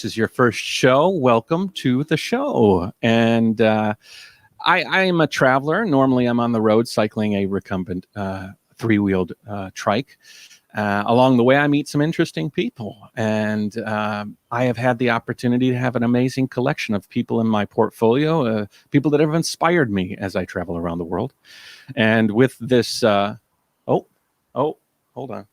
is your first show, welcome to the show. And I am a traveler. Normally, I'm on the road cycling a recumbent three-wheeled trike. Along the way, I meet some interesting people. And I have had the opportunity to have an amazing collection of people in my portfolio, people that have inspired me as I travel around the world. And with this, hold on.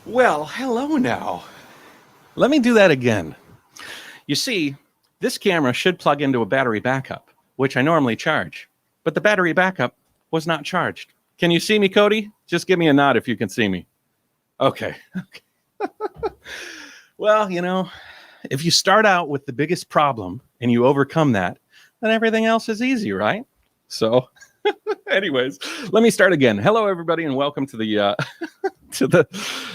Well, hello now. Let me do that again. You see, this camera should plug into a battery backup, which I normally charge, but the battery backup was not charged. Can you see me, Cody? Just give me a nod if you can see me. Okay. Well, you know, if you start out with the biggest problem and you overcome that, then everything else is easy, right? So anyways, let me start again. Hello, everybody, and welcome to the to the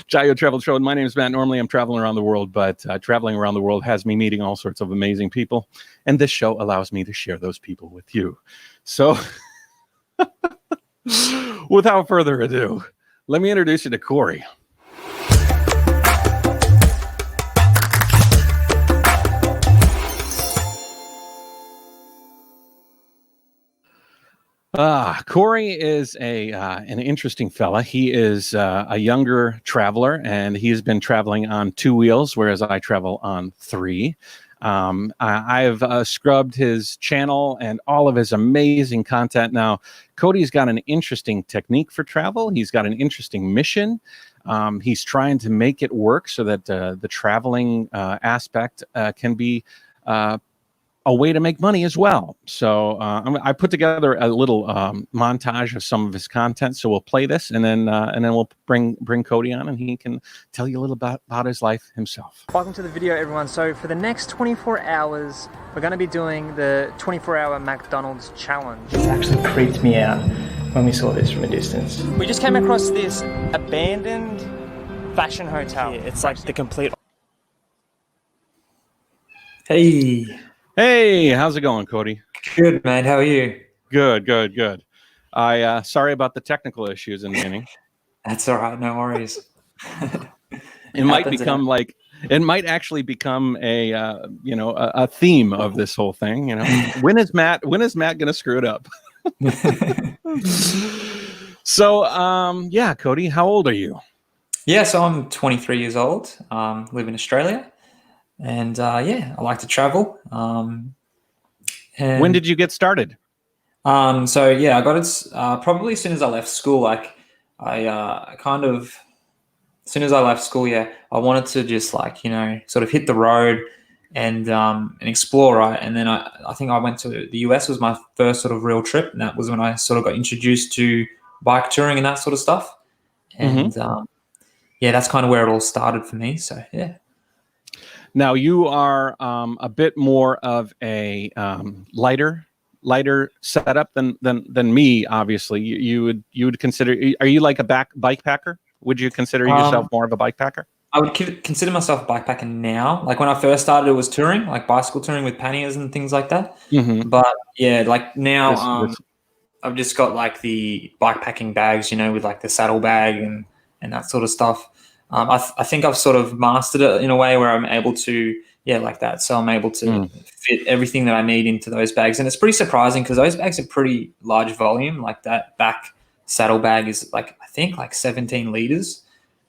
JaYoe Travel Show. My name is Matt. Normally, I'm traveling around the world, but traveling around the world has me meeting all sorts of amazing people, and this show allows me to share those people with you. So, without further ado, let me introduce you to Corey. Corey is an interesting fella. He is a younger traveler, and he's been traveling on two wheels, whereas I travel on three. I've scrubbed his channel and all of his amazing content. Now, Cody's got an interesting technique for travel. He's got an interesting mission. He's trying to make it work so that the traveling aspect can be a way to make money as well. So I put together a little montage of some of his content. So we'll play this, and then we'll bring Cody on, and he can tell you a little about his life himself. Welcome to the video, everyone. So for the next 24 hours, we're going to be doing the 24-hour McDonald's challenge. It actually creeped me out when we saw this from a distance. We just came across this abandoned fashion hotel. Yeah, it's like the complete... Hey, how's it going, Cody? Good, mate. How are you? Good. I sorry about the technical issues in the beginning. That's all right. No worries. It might actually become a theme of this whole thing. You know, when is Matt going to screw it up? So, yeah, Cody, how old are you? Yeah, so I'm 23 years old. Live in Australia. And I like to travel. And when did you get started? I got it probably as soon as I left school. Like as soon as I left school, I wanted to just sort of hit the road and explore, right? And then I think I went to the US was my first sort of real trip, and that was when I sort of got introduced to bike touring and that sort of stuff. And that's kind of where it all started for me. So yeah. Now you are a bit more of a lighter setup than me. Obviously, you would consider. Are you like a bike packer? Would you consider yourself more of a bike packer? I would consider myself a bike packer now. Like when I first started, it was touring, like bicycle touring with panniers and things like that. But yeah, like now I've just got like the bike packing bags, with like the saddle bag and that sort of stuff. I think I've sort of mastered it in a way where I'm able to, like that. So I'm able to fit everything that I need into those bags. And it's pretty surprising because those bags are pretty large volume. Like that back saddle bag is I think 17 liters.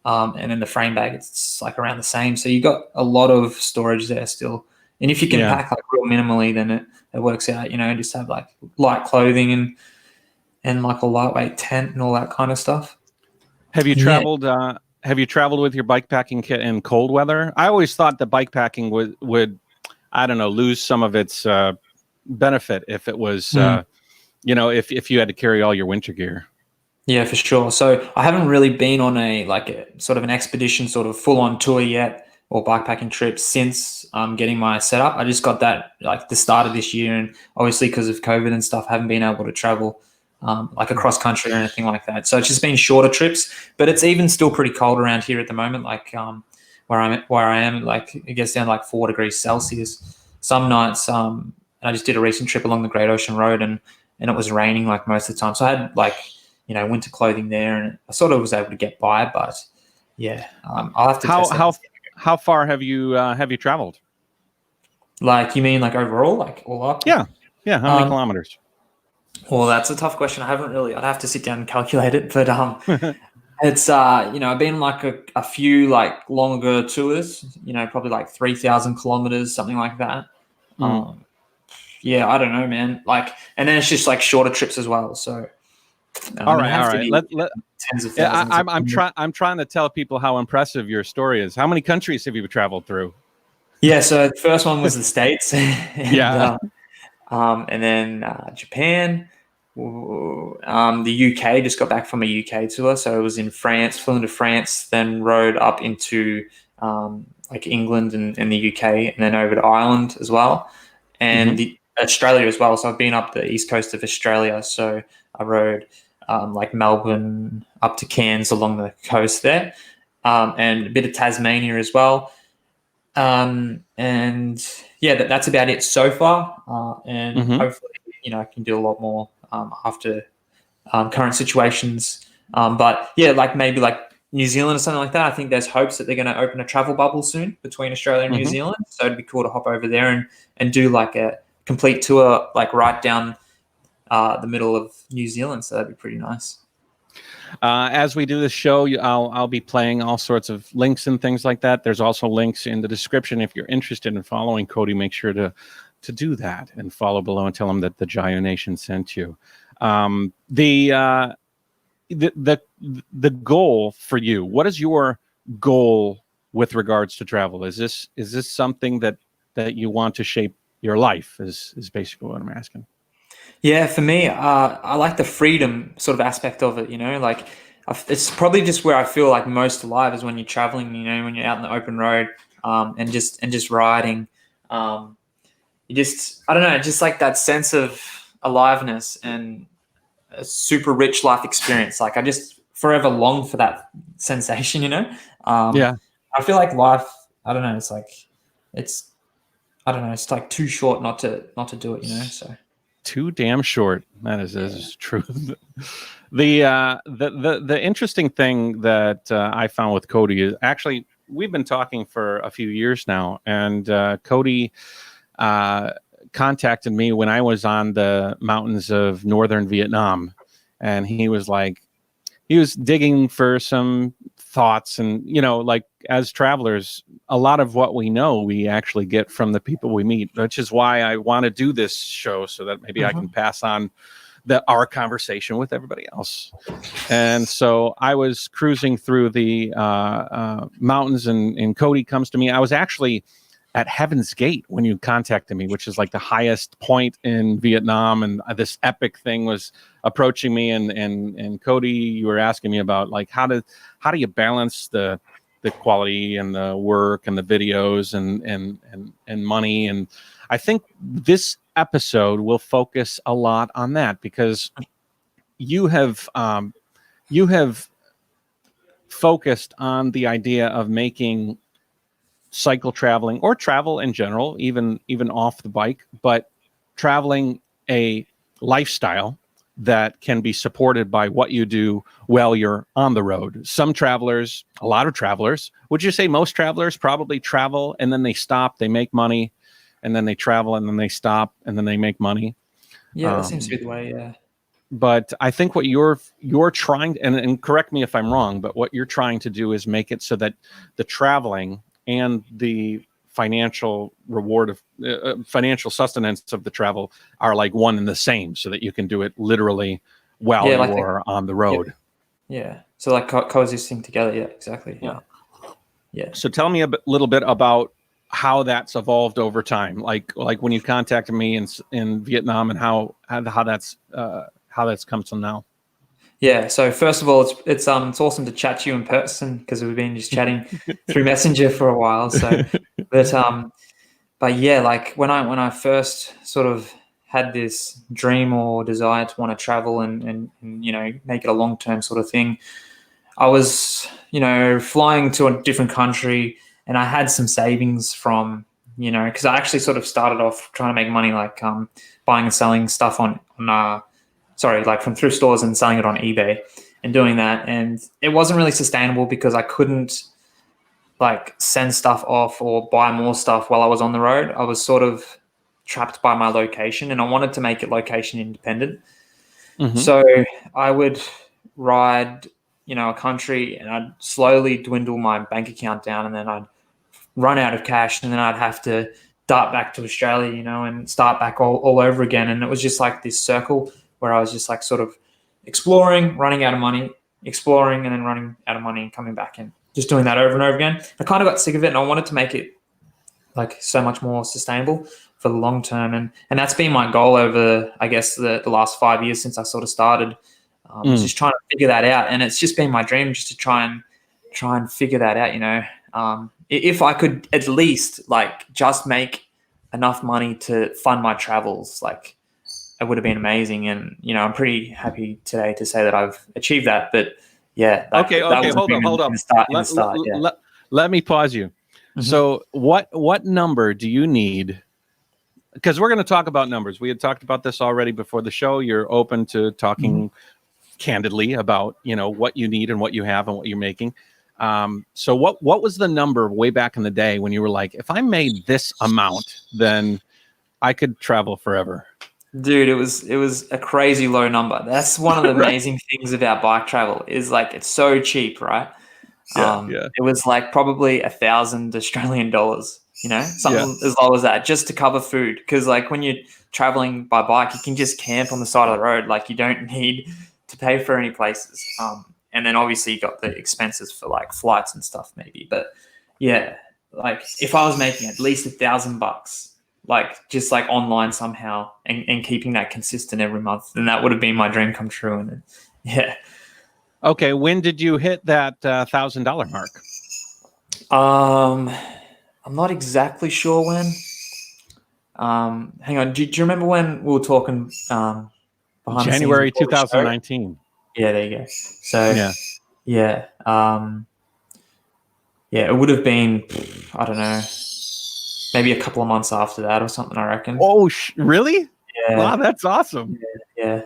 And then the frame bag, it's like around the same. So you got a lot of storage there still. And if you can pack like real minimally, then it works out, just have like light clothing and like a lightweight tent and all that kind of stuff. Have you traveled? Have you traveled with your bike packing kit in cold weather? I always thought that bike packing would I don't know, lose some of its benefit if it was, if you had to carry all your winter gear. Yeah, for sure. So I haven't really been on a sort of an expedition, sort of full on tour yet, or backpacking trip since getting my setup. I just got that like the start of this year, and obviously because of COVID and stuff, I haven't been able to travel like across country or anything like that. So it's just been shorter trips, but it's even still pretty cold around here at the moment. Like where I am, like it gets down to like 4 degrees Celsius some nights. And I just did a recent trip along the Great Ocean Road, and it was raining like most of the time. So I had like winter clothing there, and I sort of was able to get by. But yeah, I'll have to. How far have you traveled? Like, you mean like overall, like all up? Yeah. How many kilometers? Well, that's a tough question. I'd have to sit down and calculate it. But it's I've been like a few like longer tours. Probably like 3,000 kilometers, something like that. Yeah, I don't know, man. Like, and then it's just like shorter trips as well. So. All right. Tens of thousands. I'm trying to tell people how impressive your story is. How many countries have you traveled through? Yeah, so the first one was the States. And then Japan. The UK, just got back from a UK tour, so it was in France. Flew into France, then rode up into like England and the UK, and then over to Ireland as well, and Australia as well. So I've been up the east coast of Australia. So I rode like Melbourne up to Cairns along the coast there, and a bit of Tasmania as well. And yeah, that's about it so far. And hopefully, I can do a lot more after current situations. But yeah, like maybe like New Zealand or something like that. I think there's hopes that they're going to open a travel bubble soon between Australia and New Zealand. So it'd be cool to hop over there and do like a complete tour, like right down the middle of New Zealand. So that'd be pretty nice. As we do this show, I'll be playing all sorts of links and things like that. There's also links in the description. If you're interested in following Codey, make sure to do that and follow below and tell them that the JaYoe Nation sent you. The goal for you, what is your goal with regards to travel? Is this something that you want to shape your life is basically what I'm asking. Yeah, for me, I like the freedom sort of aspect of it, like it's probably just where I feel like most alive is when you're traveling, when you're out in the open road, and just riding. I don't know, just like that sense of aliveness and a super rich life experience. Like I just forever long for that sensation, I feel like life, I don't know, it's like too short not to do it, so. Too damn short. That is true. The interesting thing that I found with Codey is actually we've been talking for a few years now, and Codey contacted me when I was on the mountains of northern Vietnam, and he was digging for some thoughts, and like as travelers, a lot of what we know we actually get from the people we meet, which is why I want to do this show, so that maybe I can pass on our conversation with everybody else. And so I was cruising through the mountains, and Codey comes to me. I was actually at Heaven's Gate when you contacted me, which is like the highest point in Vietnam, and this epic thing was approaching me. And Codey, you were asking me about like how do you balance the quality and the work and the videos and money. And I think this episode will focus a lot on that, because you have focused on the idea of making cycle traveling, or travel in general, even off the bike, but traveling a lifestyle that can be supported by what you do while you're on the road. Some travelers, a lot of travelers, would you say most travelers probably travel and then they stop, they make money, and then they travel and then they stop and then they make money? Yeah, that seems to be the way, yeah. But I think what you're trying, and correct me if I'm wrong, but what you're trying to do is make it so that the traveling and the financial reward of financial sustenance of the travel are like one and the same, so that you can do it literally while you're on the road. Yeah. So like coexisting together. Yeah, exactly. Yeah. So tell me little bit about how that's evolved over time, like when you contacted me in Vietnam, and how that's come to now. Yeah. So first of all, it's awesome to chat to you in person, because we've been just chatting through Messenger for a while. So, but yeah, like when I first sort of had this dream or desire to want to travel and make it a long-term sort of thing, I was flying to a different country, and I had some savings from because I actually sort of started off trying to make money, like buying and selling stuff on like from thrift stores and selling it on eBay and doing that. And it wasn't really sustainable because I couldn't like send stuff off or buy more stuff while I was on the road. I was sort of trapped by my location, and I wanted to make it location independent. Mm-hmm. So I would ride, a country, and I'd slowly dwindle my bank account down, and then I'd run out of cash, and then I'd have to dart back to Australia, and start back all over again. And it was just like this circle where I was just like sort of exploring, running out of money, exploring, and then running out of money and coming back, and just doing that over and over again. I kind of got sick of it, and I wanted to make it like so much more sustainable for the long term. And that's been my goal over, I guess, the last 5 years since I sort of started, just trying to figure that out. And it's just been my dream just to try and figure that out, if I could at least like just make enough money to fund my travels, like it would have been amazing. And, I'm pretty happy today to say that I've achieved that. But yeah. Okay. Hold on. Let me pause you. Mm-hmm. So what number do you need? Because we're going to talk about numbers. We had talked about this already before the show. You're open to talking candidly about, what you need and what you have and what you're making. So what was the number way back in the day when you were like, if I made this amount, then I could travel forever? Dude, it was a crazy low number. That's one of the amazing things about bike travel is like it's so cheap, right? Yeah. It was like probably 1,000 Australian dollars, something as low as that, just to cover food. Because like when you're traveling by bike, you can just camp on the side of the road. Like you don't need to pay for any places. And then obviously you got the expenses for like flights and stuff maybe. But yeah, like if I was making at least $1,000, like just like online somehow and keeping that consistent every month, then that would have been my dream come true. And yeah. Okay, when did you hit that $1,000 mark? I'm not exactly sure when. Hang on, do you remember when we were talking behind January 2019? Yeah, there you go. So yeah, it would have been, I don't know, maybe a couple of months after that or something, I reckon. Oh, really? Yeah. Wow, that's awesome. Yeah.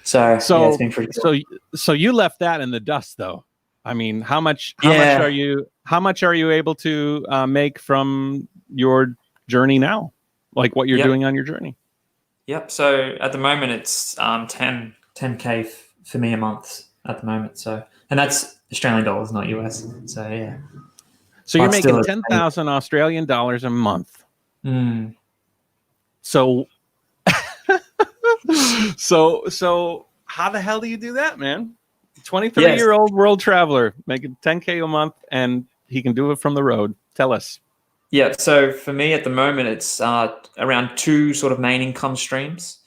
So it's been pretty cool. So you left that in the dust, though. I mean, how much are you able to make from your journey now? Like what you're doing on your journey? Yep. So at the moment, it's 10K for me a month at the moment. So, and that's Australian dollars, not US. So yeah. So you're making 10,000 Australian dollars a month. So. So how the hell do you do that, man? 23-year-old world traveler making 10K a month, and he can do it from the road. Tell us. Yeah. So for me at the moment, it's around 2 sort of main income streams.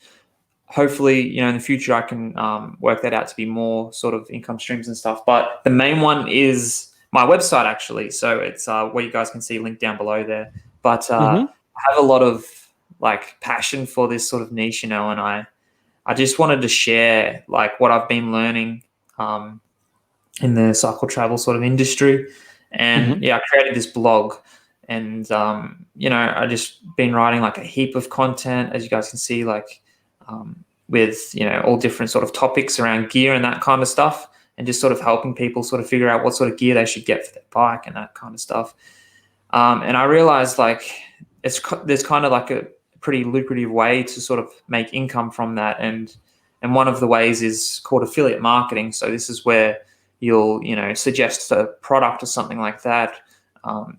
Hopefully, in the future, I can work that out to be more sort of income streams and stuff. But the main one is my website, actually. So it's where you guys can see linked down below there. But I have a lot of like passion for this sort of niche, and I just wanted to share like what I've been learning in the cycle travel sort of industry. And I created this blog, and I just been writing like a heap of content, as you guys can see, like with all different sort of topics around gear and that kind of stuff, and just sort of helping people sort of figure out what sort of gear they should get for their bike and that kind of stuff. And I realized like there's kind of like a pretty lucrative way to sort of make income from that, and one of the ways is called affiliate marketing. So this is where you'll suggest a product or something like that,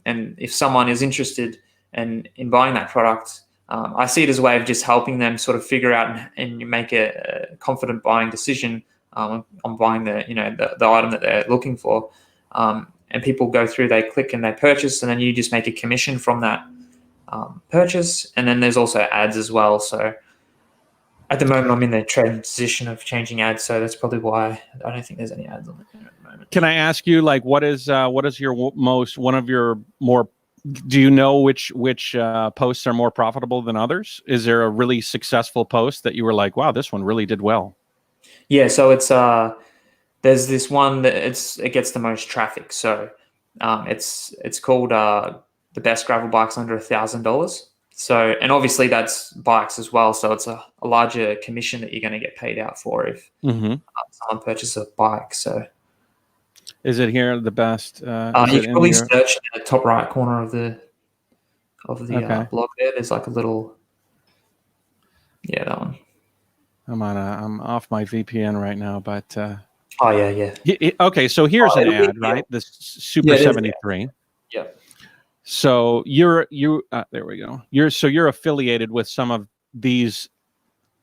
and if someone is interested in buying that product, I see it as a way of just helping them sort of figure out and make a confident buying decision on buying the item that they're looking for. and people go through, they click and they purchase, and then you just make a commission from that purchase. And then there's also ads as well. So at the moment, I'm in the transition of changing ads, so that's probably why I don't think there's any ads on it at the moment. Can I ask you, like, what is your one of your more? Do you know which posts are more profitable than others? Is there a really successful post that you were like, wow, this one really did well? Yeah, so it's there's this one that it gets the most traffic. So it's called the best gravel bikes under $1,000. So, and obviously that's bikes as well. So it's a larger commission that you're going to get paid out for if someone purchases a bike. So, is it here the best? You can probably search in the top right corner of the blog there. There's like a little, that one. I'm off my VPN right now, but oh yeah. Okay, so here's an ad, right? The Super 73. Yeah. So there we go. You're affiliated with some of these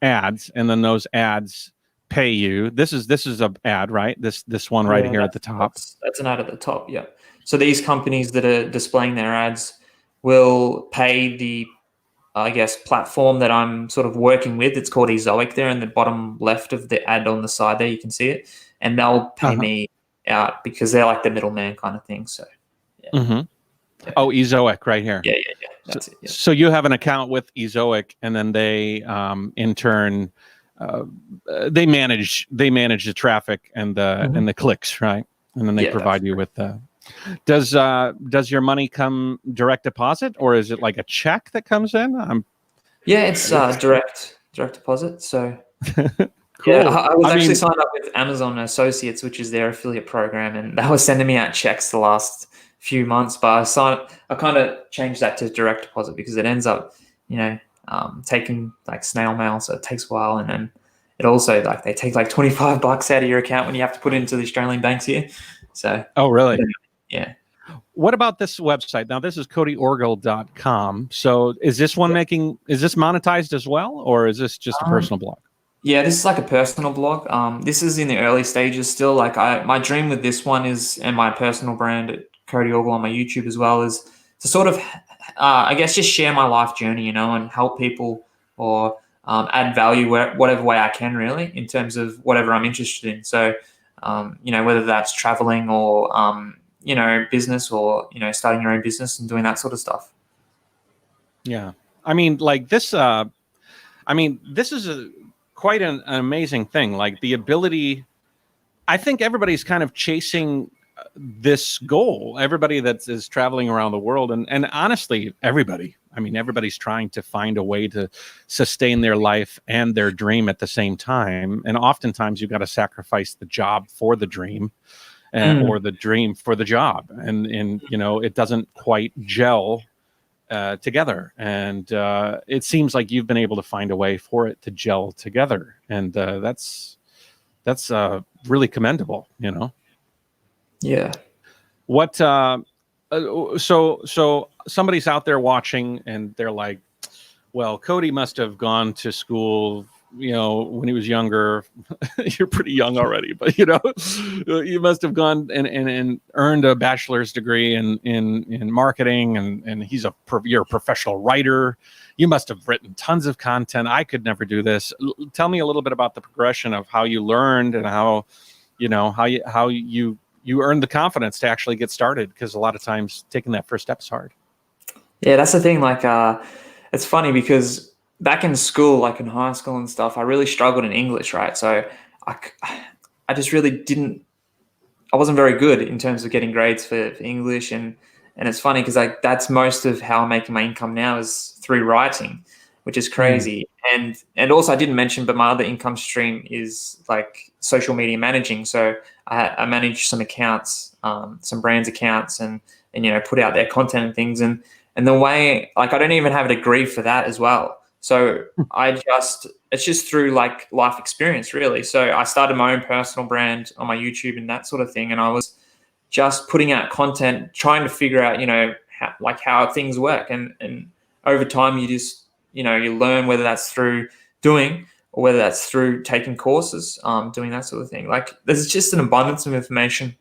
ads, and then those ads pay you. This is a ad, right? This one right here at the top. That's an ad at the top. Yeah. So these companies that are displaying their ads will pay the, I guess, platform that I'm sort of working with. It's called JaYoe there in the bottom left of the ad on the side there. You can see it, and they'll pay me out because they're like the middleman kind of thing. So. Yeah. Oh, JaYoe right here. Yeah. That's it. Yeah. So you have an account with JaYoe, and then they, in turn, they manage the traffic and the clicks, right? And then they provide you with the. Does your money come direct deposit, or is it like a check that comes in? It's direct deposit. So. Cool. Yeah, I was actually signed up with Amazon Associates, which is their affiliate program, and they were sending me out checks the last few months, but I kind of changed that to direct deposit because it ends up, taking like snail mail, so it takes a while, and then it also like they take like $25 out of your account when you have to put it into the Australian banks here. So. Oh, really? Yeah. What about this website? Now, this is CodeyOrgill.com. So is this one is this monetized as well, or is this just a personal blog? Yeah, this is like a personal blog. This is in the early stages still. Like my dream with this one is, and my personal brand at Codey Orgill on my YouTube as well, is to sort of, I guess, just share my life journey, and help people or add value whatever way I can, really, in terms of whatever I'm interested in. So, whether that's traveling or, business or, starting your own business and doing that sort of stuff. Yeah. I mean, like this, this is quite an amazing thing. Like the ability, I think everybody's kind of chasing this goal. Everybody that is traveling around the world, and honestly, everybody's trying to find a way to sustain their life and their dream at the same time. And oftentimes you've got to sacrifice the job for the dream, or the dream for the job. And it doesn't quite gel together. And it seems like you've been able to find a way for it to gel together. And that's really commendable, Yeah. What so somebody's out there watching and they're like, well, Codey must have gone to school, when he was younger. You're pretty young already, but you must have gone and earned a bachelor's degree in marketing, and you're a professional writer. You must have written tons of content. I could never do this. Tell me a little bit about the progression of how you learned and how you earned the confidence to actually get started, because a lot of times taking that first step is hard. Yeah, that's the thing. Like, it's funny because back in school, like in high school and stuff, I really struggled in English, right? So I just really I wasn't very good in terms of getting grades for English. And it's funny because that's most of how I'm making my income now is through writing, which is crazy. And also I didn't mention, but my other income stream is like social media managing. So I manage some accounts, some brands accounts, and put out their content and things. And the way, like, I don't even have a degree for that as well. So it's just through like life experience, really. So I started my own personal brand on my YouTube and that sort of thing. And I was just putting out content, trying to figure out, how things work. And over time, you just, you learn, whether that's through doing or whether that's through taking courses, doing that sort of thing. Like, there's just an abundance of information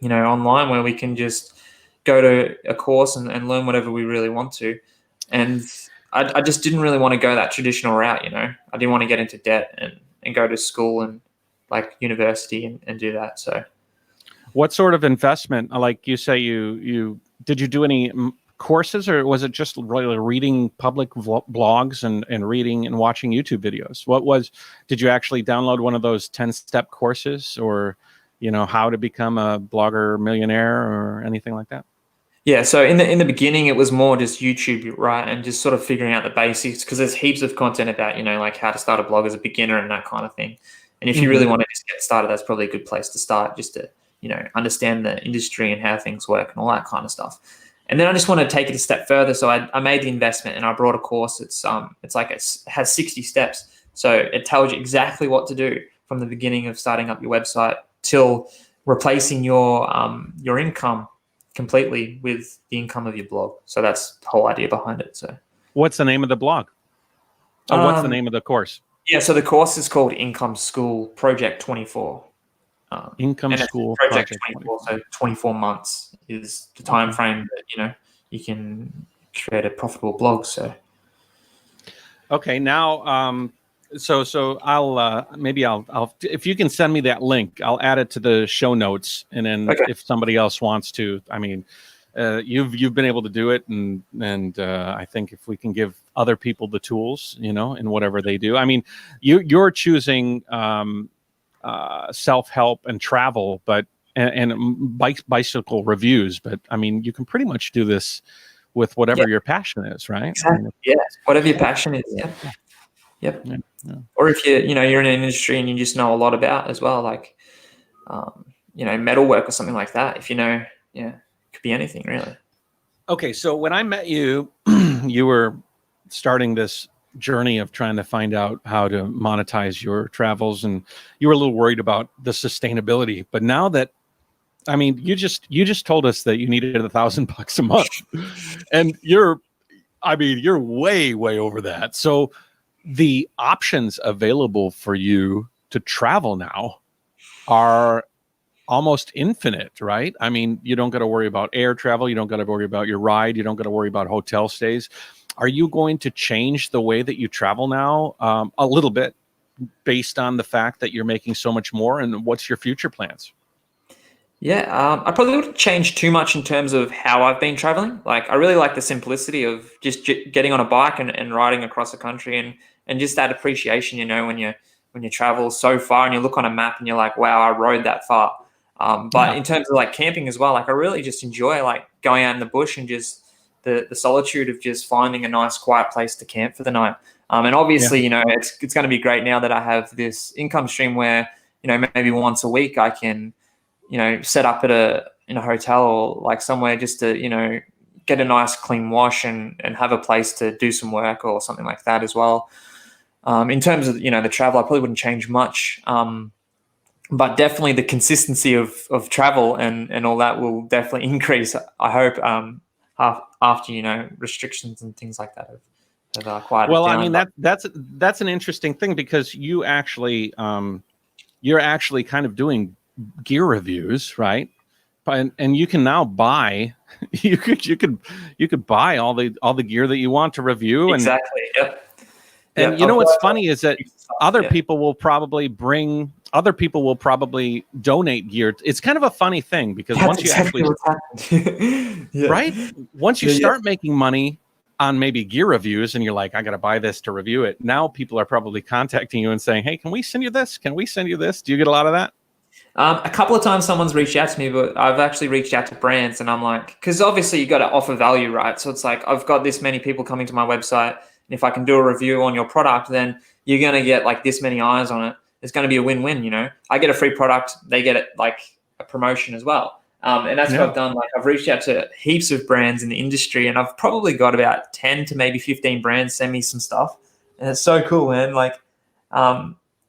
online where we can just go to a course and learn whatever we really want to. And I just didn't really want to go that traditional route. I didn't want to get into debt and go to school and like university and do that. So what sort of investment, like you say, did you do any courses, or was it just really reading public blogs and reading and watching YouTube videos? Did you actually download one of those 10-step courses, or, how to become a blogger millionaire or anything like that? Yeah. So in the beginning, it was more just YouTube, right? And just sort of figuring out the basics, because there's heaps of content about, like how to start a blog as a beginner and that kind of thing. And if you really want to just get started, that's probably a good place to start, just to, understand the industry and how things work and all that kind of stuff. And then I just want to take it a step further. So I made the investment and I brought a course. It's like it has 60 steps. So it tells you exactly what to do from the beginning of starting up your website till replacing your income completely with the income of your blog. So that's the whole idea behind it. So what's the name of the blog? Oh, what's the name of the course? Yeah, so the course is called Income School Project 24. Income School Project 24. So 24 months is the time frame that you can create a profitable blog. So okay, now so I'll maybe I'll if you can send me that link, I'll add it to the show notes, and then if somebody else wants to, I mean, you've been able to do it, and I think if we can give other people the tools, in whatever they do. I mean, you're choosing self-help and travel, but and bicycle reviews, but I mean, you can pretty much do this with whatever your passion is, right? Exactly. I mean, yes, whatever your passion is. Yep. Yeah. Or if you're in an industry and you just know a lot about as well, like metalwork or something like that. If it could be anything really. Okay, so when I met you, you were starting this journey of trying to find out how to monetize your travels, and you were a little worried about the sustainability. But now that, I mean, you just told us that you needed $1,000 a month, and you're way over that. So the options available for you to travel now are almost infinite, right? I mean, you don't got to worry about air travel. You don't got to worry about your ride. You don't got to worry about hotel stays. Are you going to change the way that you travel now a little bit based on the fact that you're making so much more? And what's your future plans? Yeah, I probably wouldn't change too much in terms of how I've been traveling. Like, I really like the simplicity of just getting on a bike and riding across the country, and just that appreciation, when you travel so far and you look on a map and you're like, wow, I rode that far. But in terms of like camping as well, like I really just enjoy like going out in the bush and just the solitude of just finding a nice quiet place to camp for the night. And obviously, it's going to be great now that I have this income stream where, maybe once a week I can, set up in a hotel or like somewhere just to, get a nice clean wash and have a place to do some work or something like that as well. In terms of, the travel, I probably wouldn't change much. But definitely the consistency of travel and all that will definitely increase, I hope, after, restrictions and things like that have quieted down. Well, I mean, that's an interesting thing, because you're actually kind of doing gear reviews, right? And you can now buy you could buy all the gear that you want to review. Exactly. Yep. And what's funny is that other people will probably donate gear. It's kind of a funny thing, because once you actually right? Once you start making money on maybe gear reviews and you're like, I got to buy this to review it. Now people are probably contacting you and saying, hey, can we send you this? Can we send you this? Do you get a lot of that? A couple of times someone's reached out to me, but I've actually reached out to brands, and I'm like, because obviously you got to offer value, right? So it's like, I've got this many people coming to my website, and if I can do a review on your product, then you're going to get like this many eyes on it. It's going to be a win-win, I get a free product, they get it like a promotion as well. And that's what I've done. Like, I've reached out to heaps of brands in the industry, and I've probably got about 10 to maybe 15 brands send me some stuff. And it's so cool, man. Like,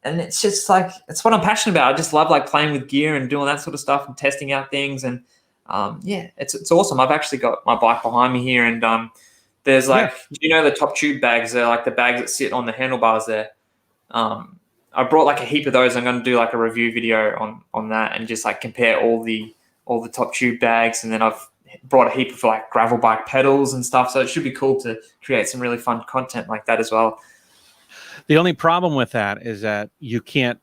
and it's just like, it's what I'm passionate about. I just love like playing with gear and doing that sort of stuff and testing out things. And it's awesome. I've actually got my bike behind me here, and there's like, the top tube bags? They're like the bags that sit on the handlebars there. I brought like a heap of those. I'm going to do like a review video on that and just like compare all the all the top tube bags, and then I've brought a heap of like gravel bike pedals and stuff. So it should be cool to create some really fun content like that as well. The only problem with that is that you can't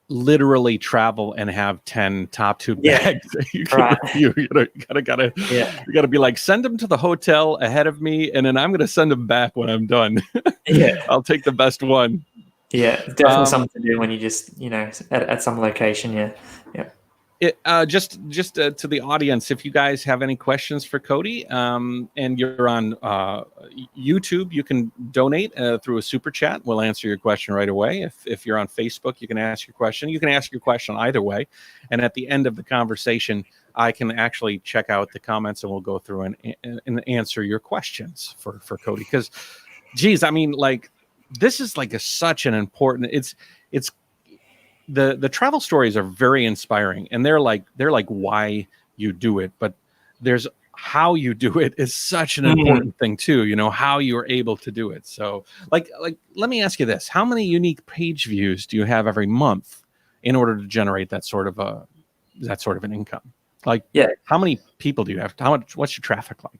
literally travel and have 10 top tube bags. You gotta be like, send them to the hotel ahead of me, and then I'm gonna send them back when I'm done. I'll take the best one. Yeah, definitely something to do when you just, at some location. Yeah. Just to the audience, if you guys have any questions for Codey, and you're on YouTube, you can donate through a super chat. We'll answer your question right away. If you're on Facebook, you can ask your question. You can ask your question either way. And at the end of the conversation, I can actually check out the comments and we'll go through and answer your questions for Codey. Because, geez, I mean, like, this is like such an important. It's. The travel stories are very inspiring, and they're like why you do it, but there's how you do it is such an important thing too, how you are able to do it. So like let me ask you this: how many unique page views do you have every month in order to generate that sort of an income? Like, how many people do you have? What's your traffic like?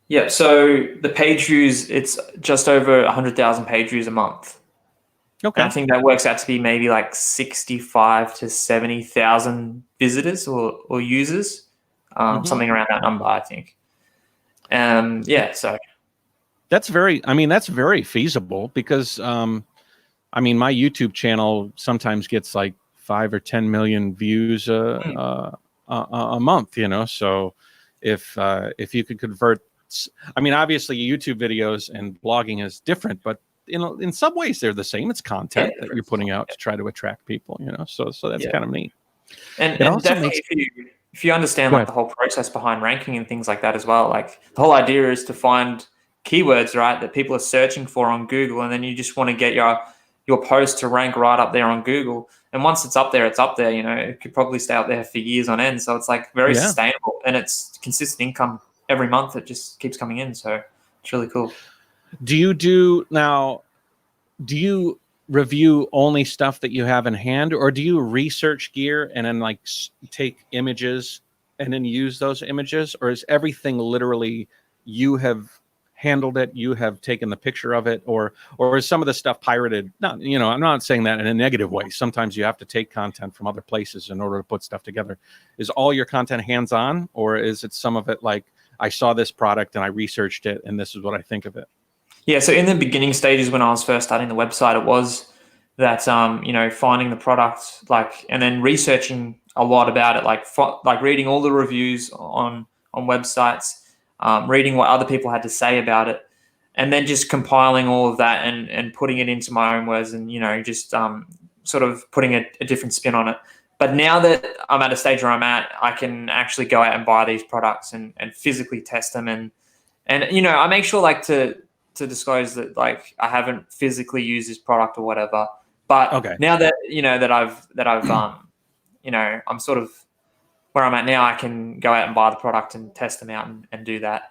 Yeah, so the page views, it's just over 100,000 page views a month. Okay. And I think that works out to be maybe like 65 to 70,000 visitors or users, something around that number, I think. So that's very feasible because, my YouTube channel sometimes gets like 5 or 10 million views a month, So if you could convert, obviously YouTube videos and blogging is different, but in some ways they're the same. It's content that you're putting out to try to attract people, So that's kind of neat. And definitely if you understand like the whole process behind ranking and things like that as well, like the whole idea is to find keywords, right, that people are searching for on Google, and then you just want to get your post to rank right up there on Google. And once it's up there, it could probably stay up there for years on end. So it's like very sustainable, and it's consistent income every month. It just keeps coming in. So it's really cool. Do you review only stuff that you have in hand, or do you research gear and then like take images and then use those images, or is everything literally you have handled it, you have taken the picture of it, or is some of the stuff pirated? No, I'm not saying that in a negative way. Sometimes you have to take content from other places in order to put stuff together. Is all your content hands-on, or is it some of it like, I saw this product and I researched it and this is what I think of it? Yeah, so in the beginning stages when I was first starting the website, it was that finding the product, and then researching a lot about it, like reading all the reviews on websites, reading what other people had to say about it, and then just compiling all of that and putting it into my own words, and just sort of putting a different spin on it. But now that I'm at a stage where I'm at, I can actually go out and buy these products and physically test them, and I make sure to disclose that like I haven't physically used this product or whatever. But now that I'm sort of where I'm at now, I can go out and buy the product and test them out and do that.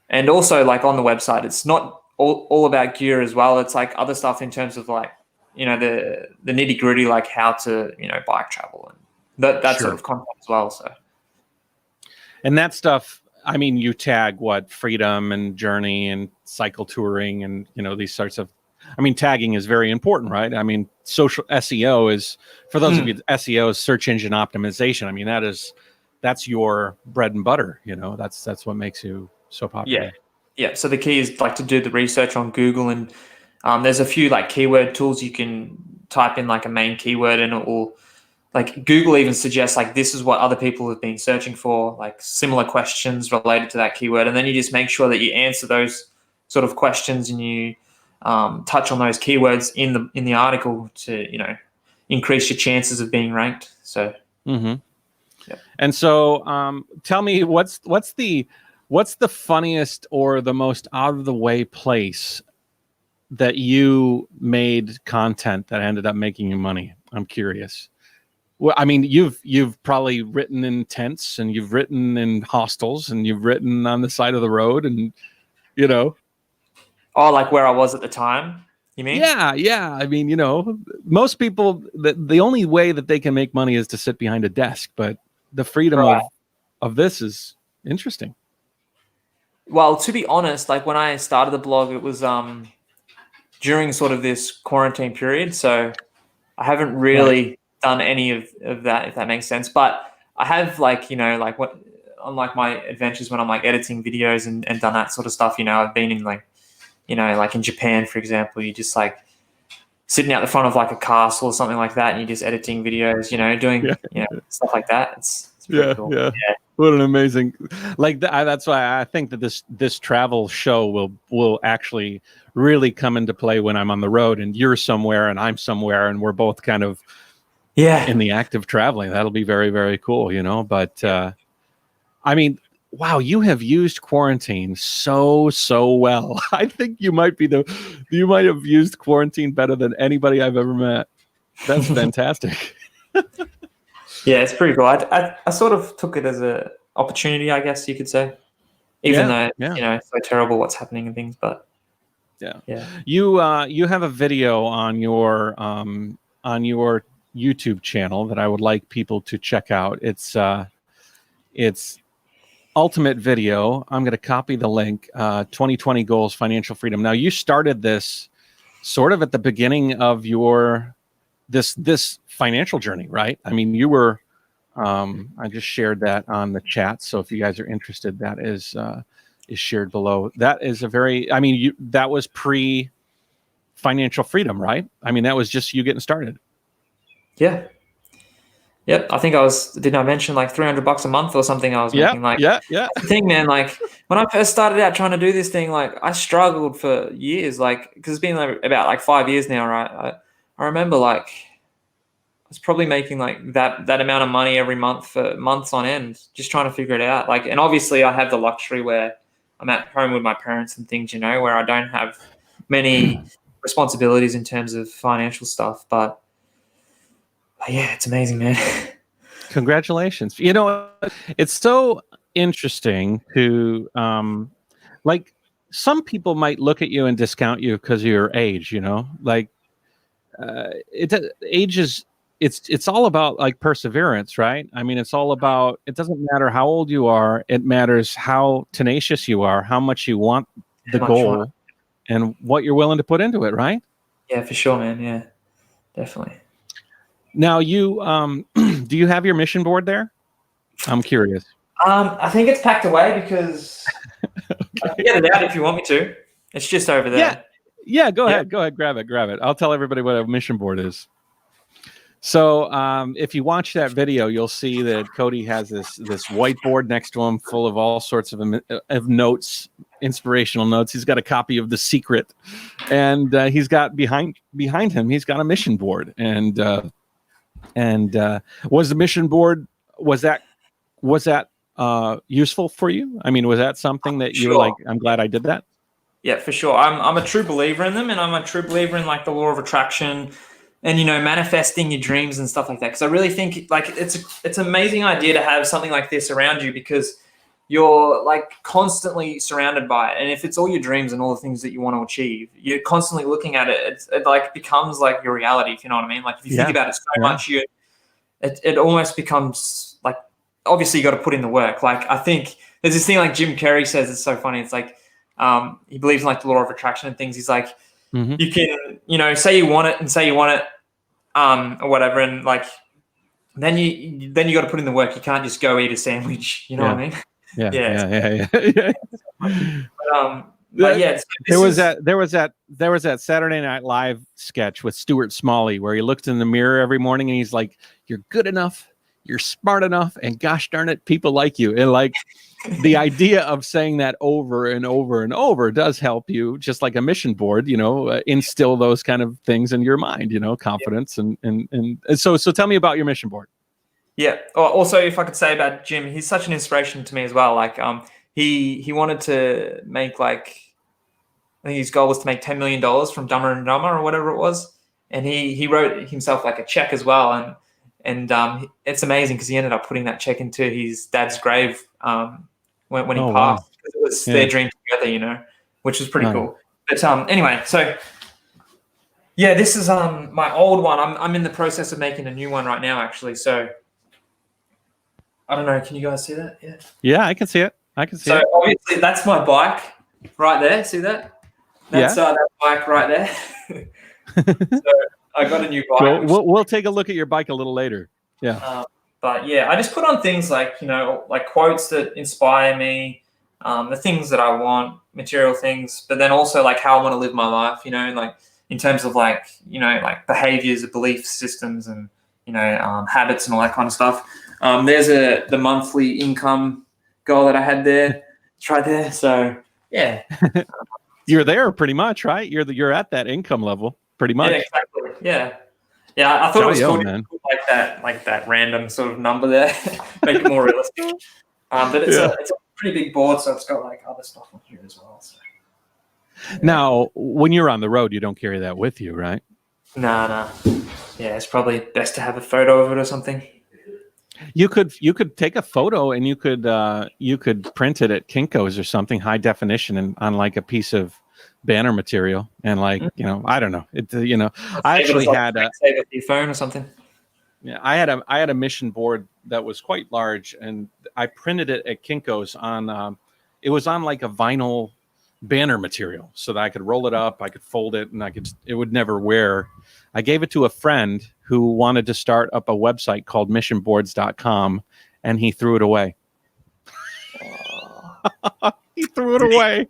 And also like on the website, it's not all about gear as well. It's like other stuff in terms of like, the nitty gritty, like how to, bike travel and that sort of content as well. So. And that stuff, you tag freedom and journey and cycle touring and, these sorts of, tagging is very important, right? Social SEO is, for those of you, SEO is search engine optimization. That's your bread and butter, that's what makes you so popular. Yeah. So the key is like to do the research on Google, and there's a few like keyword tools you can type in like a main keyword, and it will, like Google even suggests like this is what other people have been searching for, like similar questions related to that keyword. And then you just make sure that you answer those sort of questions and you touch on those keywords in the article to, increase your chances of being ranked. So, And so tell me what's the funniest or the most out of the way place that you made content that ended up making you money? I'm curious. Well, you've probably written in tents, and you've written in hostels, and you've written on the side of the road, and Oh, like where I was at the time, you mean? Yeah. Most people, the only way that they can make money is to sit behind a desk, but the freedom of of this is interesting. Well, to be honest, like when I started the blog, it was during sort of this quarantine period, so I haven't really done any of that, if that makes sense. But I have, like, like what on like my adventures when I'm like editing videos and done that sort of stuff. I've been in like, like in Japan, for example, you just like sitting out the front of like a castle or something like that, and you're just editing videos, doing stuff like that. It's pretty cool. Yeah. What an amazing, like that's why I think that this travel show will actually really come into play when I'm on the road and you're somewhere and I'm somewhere and we're both kind of in the act of traveling. That'll be very, very cool, But I mean, wow, you have used quarantine so well. I think you might have used quarantine better than anybody I've ever met. That's fantastic. Yeah, it's pretty cool. I sort of took it as a opportunity, I guess you could say, even though it's so terrible what's happening and things. But yeah. You have a video on your YouTube channel that I would like people to check out. It's Ultimate Video. I'm going to copy the link. 2020 Goals, Financial Freedom. Now, you started this sort of at the beginning of your this financial journey, right? I mean, you were, I just shared that on the chat. So if you guys are interested, that is shared below. That is that was pre-financial freedom, right? I mean, that was just you getting started. Yeah. Yep. I think did I mention like $300 a month or something I was making? Like, yeah. That's the thing, man. Like when I first started out trying to do this thing, like I struggled for years, like, because it's been like, about like 5 years now, right? I remember like I was probably making like that amount of money every month for months on end, just trying to figure it out. Like, and obviously I have the luxury where I'm at home with my parents and things, where I don't have many responsibilities in terms of financial stuff. But yeah, it's amazing, man. Congratulations. It's so interesting to like some people might look at you and discount you because of your age, like age is it's all about like perseverance, right? I mean, it's all about, it doesn't matter how old you are, it matters how tenacious you are, how much you want the goal and what you're willing to put into it, right? Yeah, for sure, man. Yeah, definitely. Now you do you have your mission board there? I'm curious. I think it's packed away because I can get it out if you want me to. It's just over there. Yeah, go ahead, grab it. I'll tell everybody what a mission board is. So if you watch that video, you'll see that Codey has this whiteboard next to him full of all sorts of notes, inspirational notes. He's got a copy of The Secret, and he's got behind him, he's got a mission board. And was the mission board, was that useful for you? I mean, was that something that you were like, I'm glad I did that? Yeah, for sure. I'm a true believer in them, and I'm a true believer in like the law of attraction and manifesting your dreams and stuff like that. Because I really think like it's an amazing idea to have something like this around you, because you're like constantly surrounded by it. And if it's all your dreams and all the things that you want to achieve, you're constantly looking at it. It like becomes like your reality, if you know what I mean. Like if you think about it so much, it almost becomes like, obviously you got to put in the work. Like I think there's this thing like Jim Carrey says, it's so funny. It's like he believes in like the law of attraction and things. He's like, you can, say you want it and say you want it, or whatever, and like then you got to put in the work. You can't just go eat a sandwich. You know what I mean? Yeah. But yeah, there was that Saturday Night Live sketch with Stuart Smalley where he looked in the mirror every morning and he's like, "You're good enough, you're smart enough, and gosh darn it, people like you." And like the idea of saying that over and over and over does help you, just like a mission board, instill those kind of things in your mind, confidence and so tell me about your mission board. Yeah. Also, if I could say about Jim, he's such an inspiration to me as well. Like, he wanted to make like, I think his goal was to make $10 million from Dumber and Dumber or whatever it was, and he wrote himself like a check as well, and it's amazing because he ended up putting that check into his dad's grave when he passed. Wow. It was their dream together, which was pretty cool. But anyway, so yeah, this is my old one. I'm in the process of making a new one right now, actually. So I don't know. Can you guys see that? Yeah. Yeah, I can see it. So obviously that's my bike right there. See that? That's that bike right there. So I got a new bike. We'll take a look at your bike a little later. Yeah. But yeah, I just put on things like, like quotes that inspire me, the things that I want, material things, but then also like how I want to live my life, like in terms of like, like behaviors, belief systems, and, habits and all that kind of stuff. There's the monthly income goal that I had there. It's right there. So yeah. You're there pretty much, right? You're at that income level pretty much. Yeah, exactly. Yeah. Yeah, I thought it was cool to like that random sort of number there, make it more realistic. But it's a pretty big board, so it's got like other stuff on here as well. So. Now, when you're on the road, you don't carry that with you, right? No. Yeah, it's probably best to have a photo of it or something. You could take a photo and you could print it at Kinko's or something, high definition, and on like a piece of banner material, and like I don't know, I actually had save it with your phone or something. Yeah, I had a mission board that was quite large, and I printed it at Kinko's on it was on like a vinyl banner material, so that I could roll it up, I could fold it, and it would never wear. I gave it to a friend who wanted to start up a website called missionboards.com, and he threw it away. He threw it away.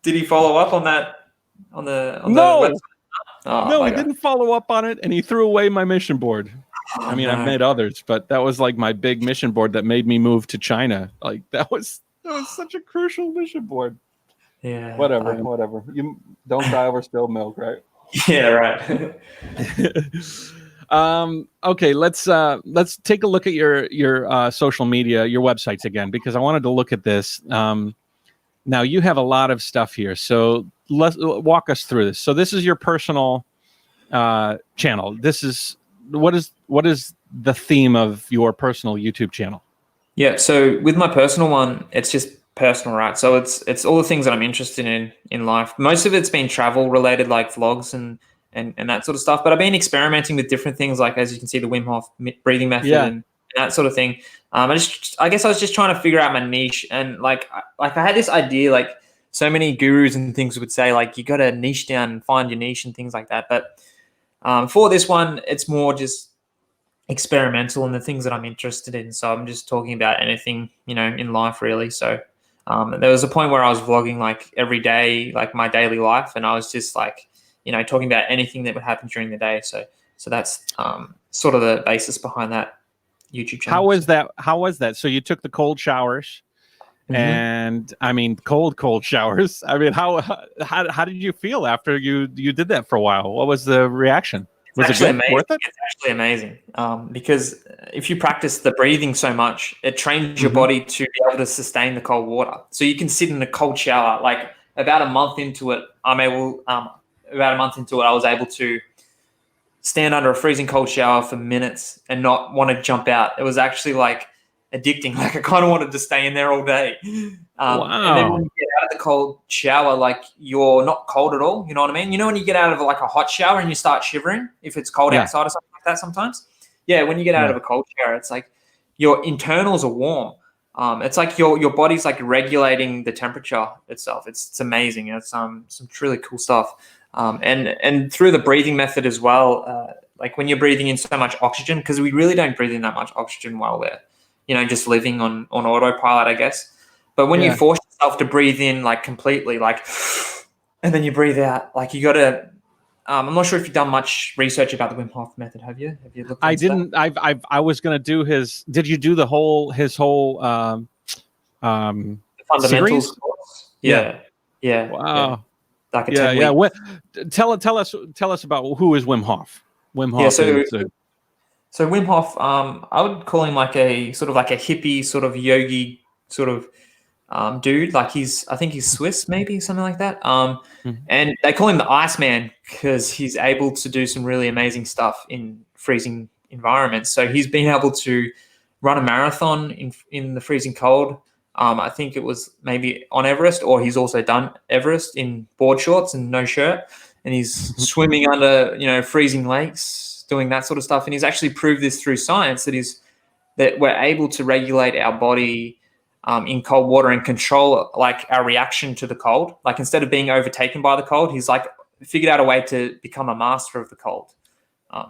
Did he follow up on that? On the website? Oh, no, he didn't follow up on it, and he threw away my mission board. I mean, I've made others, but that was like my big mission board that made me move to China. Like that was such a crucial mission board. Yeah. Whatever. You don't die over spilled milk, right? Yeah, right. Okay, let's take a look at your social media, your websites again, because I wanted to look at this. Now you have a lot of stuff here, so let's walk us through this. So this is your personal channel. This is what is the theme of your personal YouTube channel? Yeah, so with my personal one, it's just personal, right? So it's all the things that I'm interested in life. Most of it's been travel related, like vlogs and that sort of stuff. But I've been experimenting with different things, like as you can see, the Wim Hof breathing method and that sort of thing. I guess I was just trying to figure out my niche, and like I had this idea, like so many gurus and things would say, like you got to niche down and find your niche and things like that. But for this one, it's more just experimental and the things that I'm interested in. So I'm just talking about anything, in life really. So there was a point where I was vlogging like every day, like my daily life, and I was just like, talking about anything that would happen during the day. So that's sort of the basis behind that YouTube channel. How was that? So you took the cold showers, and I mean cold showers. I mean, how did you feel after you did that for a while? What was the reaction? Was it good? Worth it? It's actually amazing because if you practice the breathing so much, it trains your body to be able to sustain the cold water. So you can sit in a cold shower. Like about a month into it, I was able to stand under a freezing cold shower for minutes and not want to jump out. It was actually like addicting. Like I kind of wanted to stay in there all day. Wow. And then when you get out of the cold shower, like you're not cold at all. You know what I mean? You know when you get out of like a hot shower and you start shivering if it's cold outside or something like that sometimes? Yeah, when you get out of a cold shower, it's like your internals are warm. It's like your body's like regulating the temperature itself. It's amazing. It's some truly cool stuff. And through the breathing method as well, like when you're breathing in so much oxygen, because we really don't breathe in that much oxygen while we're, just living on autopilot, I guess. But when you force yourself to breathe in like completely, like, and then you breathe out, like you got to. I'm not sure if you've done much research about the Wim Hof method. Have you? Have you looked? I didn't. That? I was going to do his. Did you do his whole the fundamentals series? Course? Yeah. Wow. Yeah. Like a 10 week. Tell us about who is Wim Hof. Wim Hof. Yeah, so Wim Hof, I would call him like a sort of like a hippie sort of yogi sort of dude. Like I think he's Swiss, maybe something like that. And they call him the Iceman because he's able to do some really amazing stuff in freezing environments. So he's been able to run a marathon in the freezing cold. I think it was maybe on Everest, or he's also done Everest in board shorts and no shirt, and he's swimming under freezing lakes, doing that sort of stuff. And he's actually proved this through science that his that we're able to regulate our body in cold water and control like our reaction to the cold. Like instead of being overtaken by the cold, he's like figured out a way to become a master of the cold.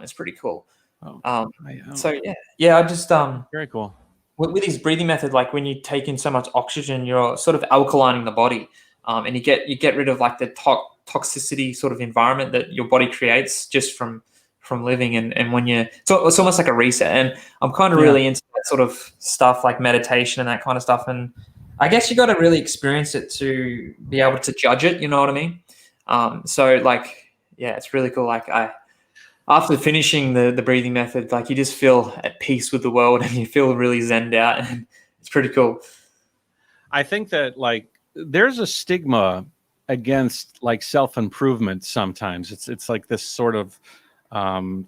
It's pretty cool. So I just very cool. With his breathing method, like when you take in so much oxygen, you're sort of alkalining the body, and you get rid of like the toxicity sort of environment that your body creates just from living. And when it's almost like a reset. And I'm kind of really into that sort of stuff, like meditation and that kind of stuff. And I guess you got to really experience it to be able to judge it. You know what I mean? So like, yeah, it's really cool. Like after finishing the breathing method, like you just feel at peace with the world and you feel really zenned out, and it's pretty cool. I think that like there's a stigma against like self-improvement sometimes. It's like this sort of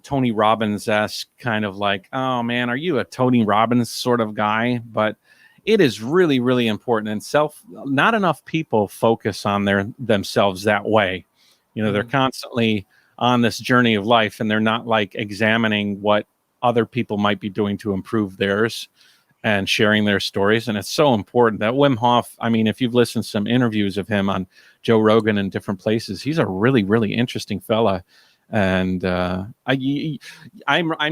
Tony Robbins-esque kind of like, oh man, are you a Tony Robbins sort of guy? But it is really, really important. And not enough people focus on themselves that way. You know, they're constantly on this journey of life, and they're not like examining what other people might be doing to improve theirs and sharing their stories. And it's so important that Wim Hof, I mean, if you've listened to some interviews of him on Joe Rogan and different places, he's a really, really interesting fella. And I'm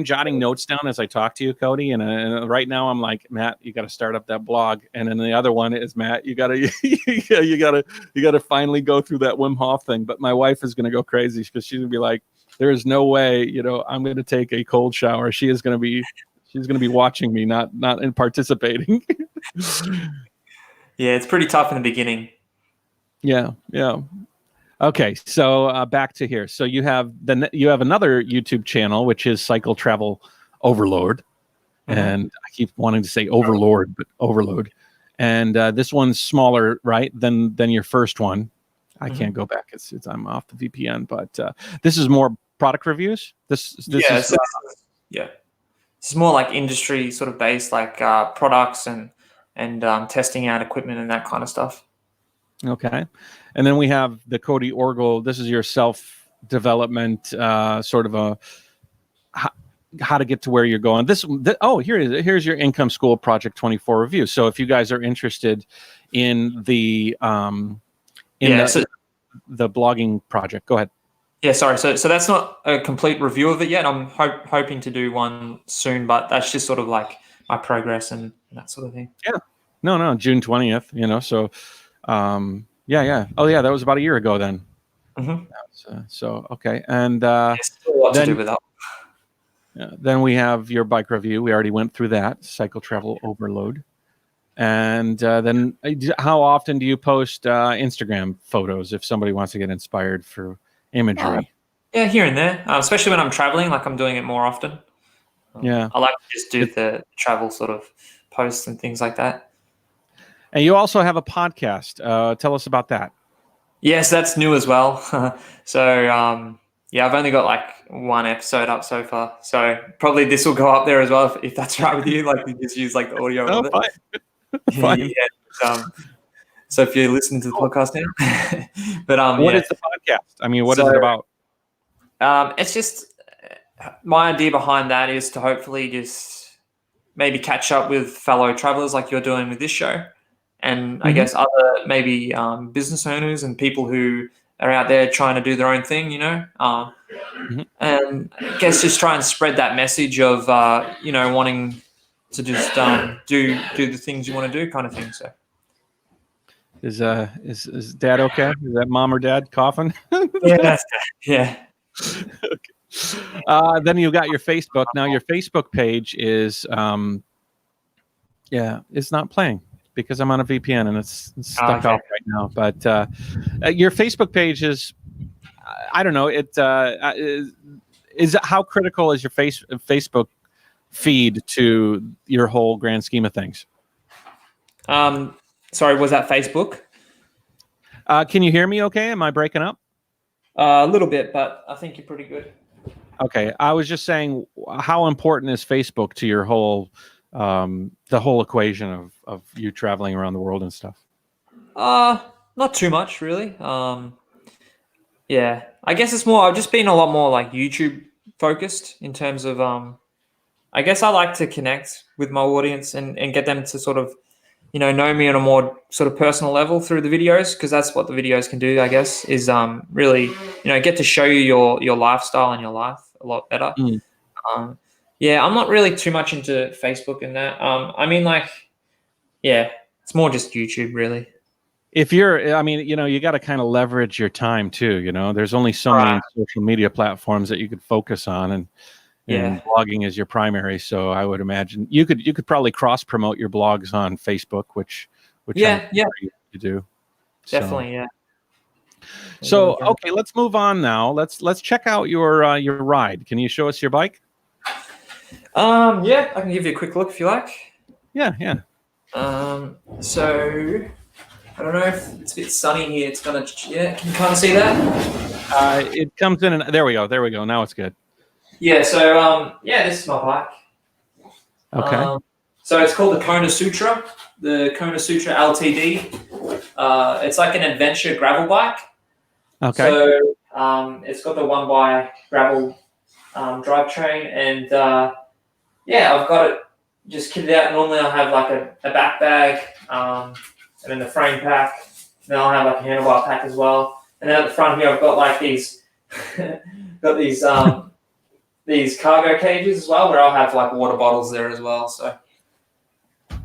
jotting notes down as I talk to you, Codey. And right now I'm like, Matt, you got to start up that blog. And then the other one is, Matt, you gotta you gotta finally go through that Wim Hof thing. But my wife is gonna go crazy because she's gonna be like, there is no way, you know, I'm gonna take a cold shower. She's gonna be watching me, not in participating. Yeah, it's pretty tough in the beginning. Yeah. Okay, so back to here. So you have another YouTube channel, which is Cycle Travel Overload, and I keep wanting to say Overlord, but Overload. And this one's smaller, right, than your first one. I can't go back. I'm off the VPN, but this is more product reviews. This is it's more like industry sort of based, like products and testing out equipment and that kind of stuff. Okay. And then we have the Codey Orgill. This is your self-development sort of a how to get to where you're going. Here's your Income School Project 24 review. So if you guys are interested in the blogging project, go ahead. Yeah, sorry. So that's not a complete review of it yet. I'm hoping to do one soon, but that's just sort of like my progress and that sort of thing. Yeah. No, June 20th, you know, so yeah. Oh yeah, that was about a year ago then. So okay. And still a lot to do with that. Then we have your bike review. We already went through that, Cycle Travel Overload. And then how often do you post Instagram photos if somebody wants to get inspired for imagery? Yeah, here and there, especially when I'm traveling, like I'm doing it more often. Yeah. I like to just do the travel sort of posts and things like that. And you also have a podcast. Tell us about that. Yes, that's new as well. So, I've only got like one episode up so far. So probably this will go up there as well if that's right with you. Like you just use like the audio of it. Fine. So if you're listening to the podcast now, but what is the podcast? I mean, what is it about? It's just my idea behind that is to hopefully just maybe catch up with fellow travelers like you're doing with this show. And I guess other maybe business owners and people who are out there trying to do their own thing, you know, and I guess just try and spread that message of, wanting to just do the things you want to do kind of thing. So is dad okay? Is that mom or dad coughing? Yeah. Okay. Then you've got your Facebook. Now your Facebook page is, it's not playing because I'm on a VPN and it's stuck off right now. But your Facebook page is, I don't know. It is how critical is your Facebook feed to your whole grand scheme of things? Sorry, was that Facebook? Can you hear me? Okay, am I breaking up? A little bit, but I think you're pretty good. Okay, I was just saying, how important is Facebook to your whole the whole equation of you traveling around the world and stuff? Not too much, really. I guess it's more. I've just been a lot more like YouTube focused in terms of I guess I like to connect with my audience and get them to sort of, know me on a more sort of personal level through the videos, because that's what the videos can do, I guess, is really, get to show you your lifestyle and your life a lot better. Yeah, I'm not really too much into Facebook and that. I mean, like, yeah, it's more just YouTube, really. If you're, I mean, you got to kind of leverage your time too. There's only so many social media platforms that you could focus on, and blogging is your primary. So I would imagine you could probably cross promote your blogs on Facebook, which you do. Definitely, yeah. So okay, let's move on now. Let's check out your ride. Can you show us your bike? Yeah, I can give you a quick look if you like. Yeah. So I don't know if it's a bit sunny here. It's gonna, can you kind of see that? It comes in, and there we go. Now it's good. Yeah. So this is my bike. Okay. So it's called the Kona Sutra, the Kona Sutra LTD. It's like an adventure gravel bike. Okay. So it's got the 1x gravel drivetrain, and I've got it just kitted out. Normally I'll have like a back bag, and then the frame pack. Then I'll have like a handlebar pack as well. And then at the front here I've got like these these cargo cages as well, where I'll have like water bottles there as well. So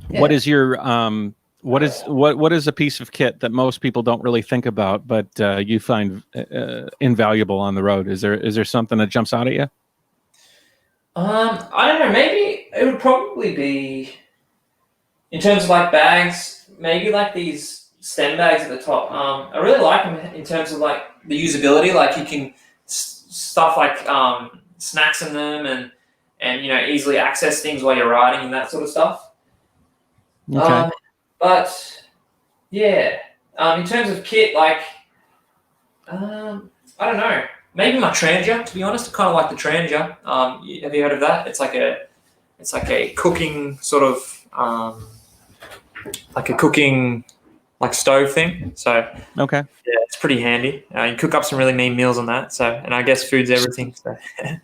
what is your what is a piece of kit that most people don't really think about, but you find invaluable on the road? Is there something that jumps out at you? I don't know. Maybe it would probably be, in terms of like bags, maybe like these stem bags at the top. I really like them in terms of like the usability. Like you can stuff like snacks in them, and easily access things while you're riding and that sort of stuff. Okay. But yeah, in terms of kit, like I don't know. Maybe my Trangia, to be honest. I kind of like the Trangia. Have you heard of that? It's like a cooking sort of like a cooking like stove thing. So okay, yeah, it's pretty handy. You cook up some really mean meals on that. So, and I guess food's everything. So,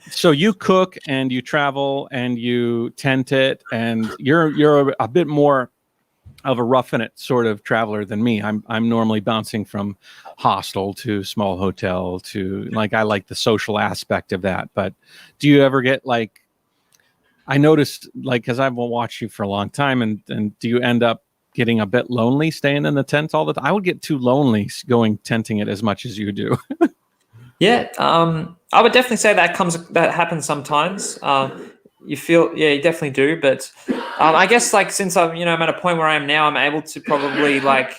so you cook and you travel and you tent it, and you're a bit more of a roughing it sort of traveler than me. I'm normally bouncing from hostel to small hotel to, like, I like the social aspect of that. But do you ever get like, I noticed, like, because I've watched you for a long time, and do you end up getting a bit lonely staying in the tent all the time? I would get too lonely going tenting it as much as you do. Yeah, I would definitely say that happens sometimes. You definitely do. But I guess, like, since I'm at a point where I am now, I'm able to probably like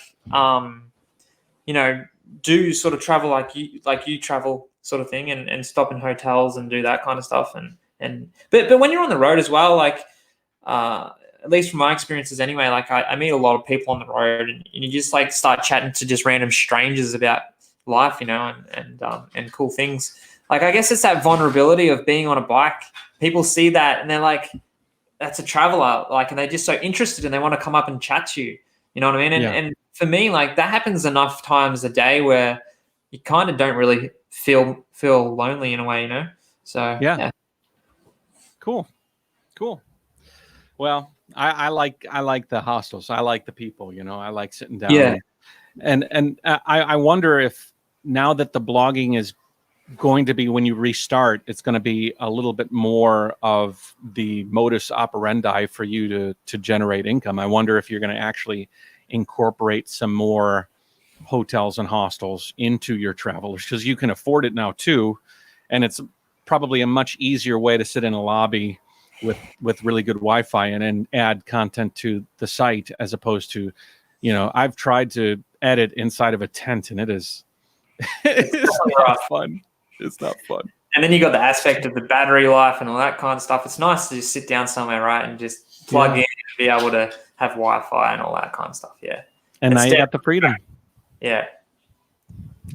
do sort of travel like you travel sort of thing, and stop in hotels and do that kind of stuff. But when you're on the road as well, like at least from my experiences anyway, like I meet a lot of people on the road, and you just like start chatting to just random strangers about life, and cool things. Like, I guess it's that vulnerability of being on a bike. People see that and they're like, that's a traveler, like, and they're just so interested and they want to come up and chat to you. You know what I mean? And for me, like, that happens enough times a day where you kind of don't really feel lonely in a way, So yeah. Cool. Well, I like the hostels. I like the people. I like sitting down. Yeah. And I wonder if, now that the blogging is going to be, when you restart, it's going to be a little bit more of the modus operandi for you to generate income. I wonder if you're going to actually incorporate some more hotels and hostels into your travelers, because you can afford it now too, and it's probably a much easier way to sit in a lobby with really good Wi-Fi and add content to the site, as opposed to, I've tried to edit inside of a tent, and it's not fun. It's not fun. And then you got the aspect of the battery life and all that kind of stuff. It's nice to just sit down somewhere, right, and just plug in and be able to have Wi-Fi and all that kind of stuff. Yeah. And now you got the freedom. Yeah.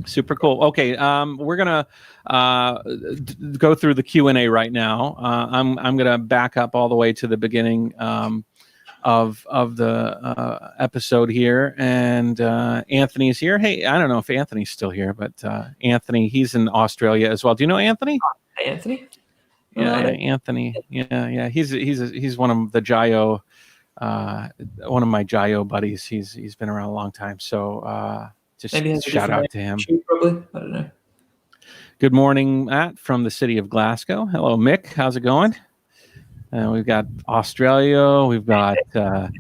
Super cool. Okay, we're gonna go through the Q&A right now. I'm gonna back up all the way to the beginning of the episode here, and Anthony's here. Hey, I don't know if Anthony's still here, but Anthony, he's in Australia as well. Do you know Anthony? Hey, Anthony. Anthony. Yeah. He's one of the JaYoe, one of my JaYoe buddies. He's been around a long time. So just shout out to him. Probably. I don't know. Good morning, Matt, from the city of Glasgow. Hello, Mick. How's it going? We've got Australia. We've got the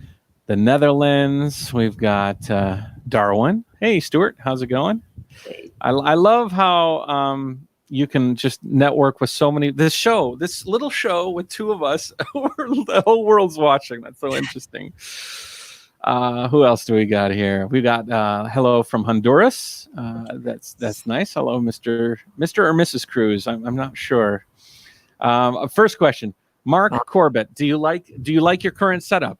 Netherlands. We've got Darwin. Hey, Stuart. How's it going? I love how you can just network with so many. This little show with two of us, the whole world's watching. That's so interesting. Who else do we got here? We got hello from Honduras. That's nice. Hello, Mr. or Mrs. Cruz. I'm not sure. First question, Mark Corbett. Do you like your current setup?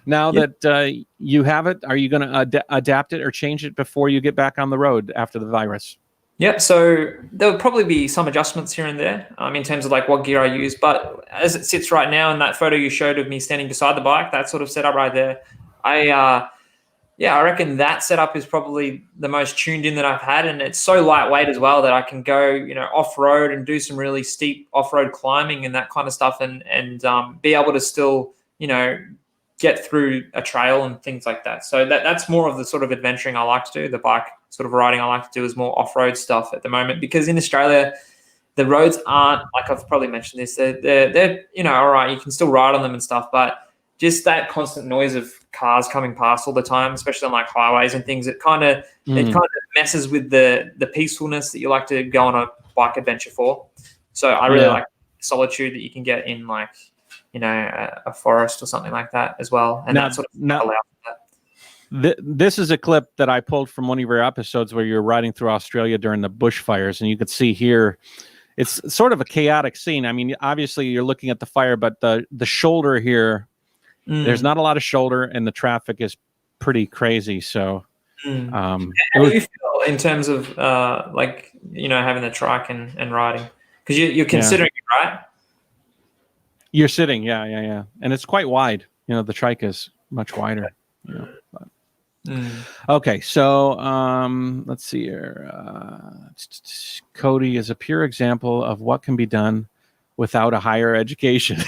Now that you have it, are you going to adapt it or change it before you get back on the road after the virus? Yep. So there'll probably be some adjustments here and there in terms of like what gear I use. But as it sits right now in that photo you showed of me standing beside the bike, that sort of setup right there, I reckon that setup is probably the most tuned in that I've had, and it's so lightweight as well that I can go, off road and do some really steep off road climbing and that kind of stuff, and be able to still, get through a trail and things like that. So that's more of the sort of adventuring I like to do. The bike sort of riding I like to do is more off road stuff at the moment, because in Australia the roads aren't, like I've probably mentioned this, they're all right, you can still ride on them and stuff, but just that constant noise of cars coming past all the time, especially on like highways and things, it kind of messes with the peacefulness that you like to go on a bike adventure for. So I really like solitude that you can get in like, a forest or something like that as well. And that sort of allows that. This is a clip that I pulled from one of your episodes where you're riding through Australia during the bushfires, and you could see here, it's sort of a chaotic scene. I mean, obviously you're looking at the fire, but the shoulder here, there's not a lot of shoulder, and the traffic is pretty crazy. So, how do you feel in terms of having the trike and riding? Because you're considering it, right? You're sitting, yeah, and it's quite wide. The trike is much wider. Okay, so let's see here. Codey is a pure example of what can be done without a higher education.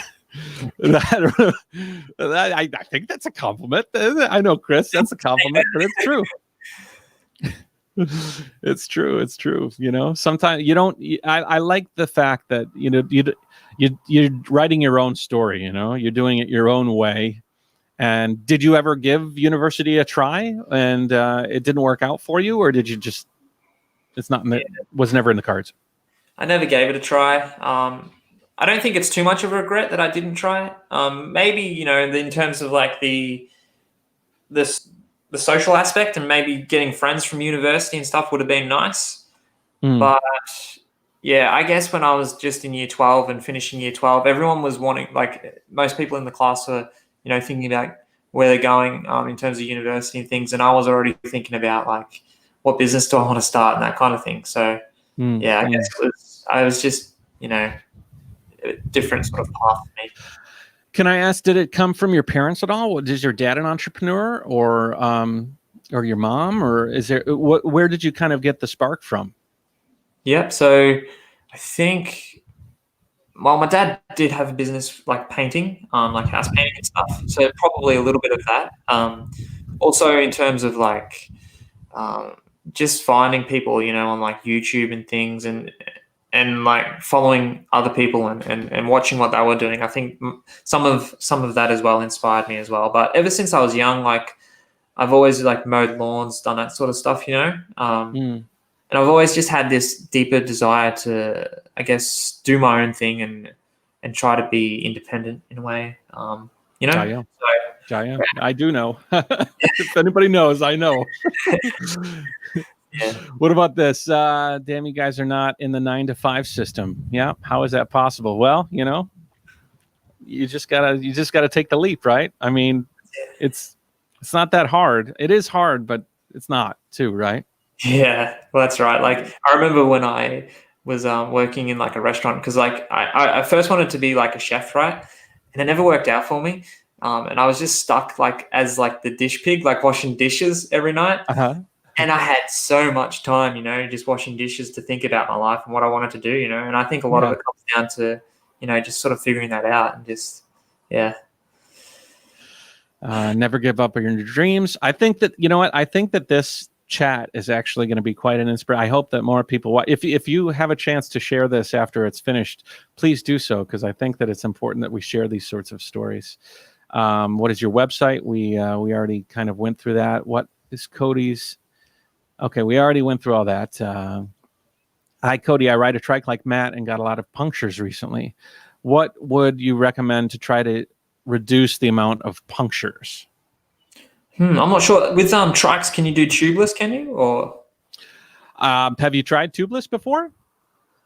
I think that's a compliment. I know, Chris, that's a compliment, but it's true. It's true. Sometimes you don't. I like the fact that you're writing your own story. You're doing it your own way. And did you ever give university a try and it didn't work out for you, or did you just? It's not. Was never in the cards. I never gave it a try. I don't think it's too much of a regret that I didn't try it. Maybe, in terms of like the social aspect and maybe getting friends from university and stuff would have been nice. But yeah, I guess when I was just in year 12 and finishing year 12, everyone was wanting, like most people in the class were, thinking about where they're going in terms of university and things. And I was already thinking about like, what business do I want to start and that kind of thing. So I guess I was just, a different sort of path for me. Can I ask, did it come from your parents at all? Is your dad an entrepreneur, or your mom, or is there? Where did you kind of get the spark from? Yep. So I think, my dad did have a business like painting, like house painting and stuff. So probably a little bit of that. Also in terms of like just finding people, on like YouTube and things, and like following other people and watching what they were doing. I think some of that as well inspired me as well. But ever since I was young, like I've always like mowed lawns, done that sort of stuff, and I've always just had this deeper desire to, I guess, do my own thing and try to be independent in a way, JaYoe. JaYoe. I do know. If anybody knows, I know. Yeah. What about this? Damn, you guys are not in the 9-to-5 system. Yeah. How is that possible? Well, you just gotta take the leap, right? I mean, it's not that hard. It is hard, but it's not too, right? Yeah, well, that's right. Like I remember when I was working in like a restaurant, because like I first wanted to be like a chef, right? And it never worked out for me. And I was just stuck like as like the dish pig, like washing dishes every night. And I had so much time, just washing dishes to think about my life and what I wanted to do, and I think a lot of it comes down to, just sort of figuring that out and just, yeah. Never give up on your dreams. I think that, I think that this chat is actually going to be quite an inspiration. I hope that more people, if you have a chance to share this after it's finished, please do so, because I think that it's important that we share these sorts of stories. What is your website? We already kind of went through that. What is Codey's? Okay, we already went through all that. Hi, Codey. I ride a trike like Matt and got a lot of punctures recently. What would you recommend to try to reduce the amount of punctures? I'm not sure. With trikes, can you do tubeless? Can you? Or have you tried tubeless before?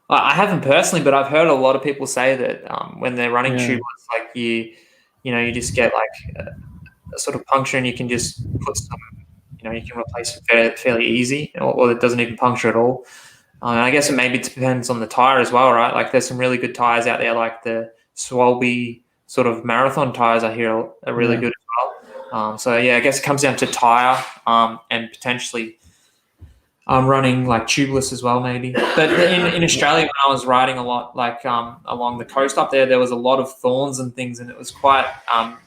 I haven't personally, but I've heard a lot of people say that when they're running tubeless, like you just get like a sort of puncture, and you can just put some, you can replace it fairly easy, or it doesn't even puncture at all. And I guess it depends on the tire as well, right? Like there's some really good tires out there, like the Swalby sort of marathon tires. I hear are really good as well. So yeah, I guess it comes down to tire and potentially running like tubeless as well, maybe. But in Australia, when I was riding a lot, like along the coast up there was a lot of thorns and things, and it was quite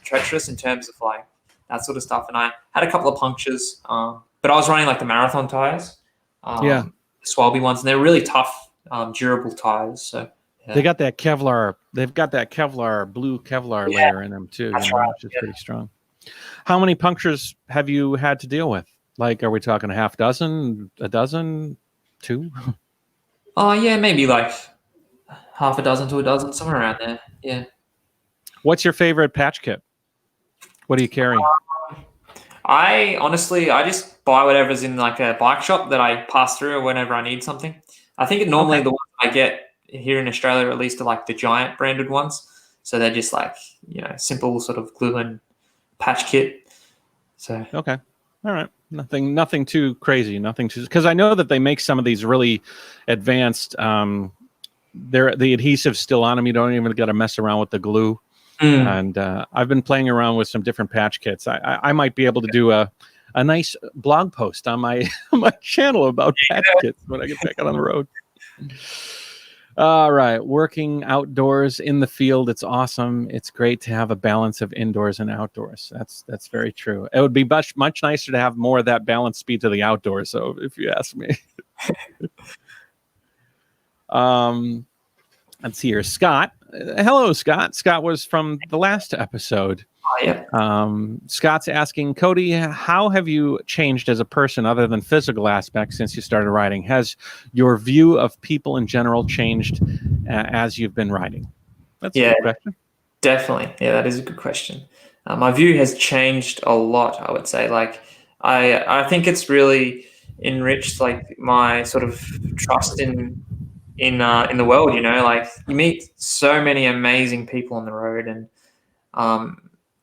treacherous in terms of like that sort of stuff. And I had a couple of punctures, but I was running like the marathon tires. Swalby ones, and they're really tough, durable tires. So they got that Kevlar. They've got that blue Kevlar layer in them too, that's right. Which is pretty strong. How many punctures have you had to deal with? Like, are we talking a half dozen, a dozen, 2? Oh yeah, maybe like half a dozen to a dozen, somewhere around there. Yeah. What's your favorite patch kit? What do you carry? I just buy whatever's in like a bike shop that I pass through whenever I need something. I think normally the ones I get here in Australia, at least, are like the Giant branded ones. So they're just like, simple sort of glue and patch kit. So okay, all right, nothing too crazy, because I know that they make some of these really advanced. The adhesive's still on them. You don't even got to mess around with the glue. And I've been playing around with some different patch kits. I might be able to do a nice blog post on my channel about patch kits when I get back out on the road. All right, working outdoors in the field, it's awesome. It's great to have a balance of indoors and outdoors. That's very true. It would be much nicer to have more of that balance speed to the outdoors, so if you ask me. Let's see here. Scott. Hello, Scott. Scott was from the last episode. Oh, yeah. Scott's asking, Codey, how have you changed as a person other than physical aspects since you started riding? Has your view of people in general changed as you've been riding? That's a good question. Definitely. Yeah, that is a good question. My view has changed a lot, I would say. Like, I think it's really enriched like my sort of trust in the world, like you meet so many amazing people on the road,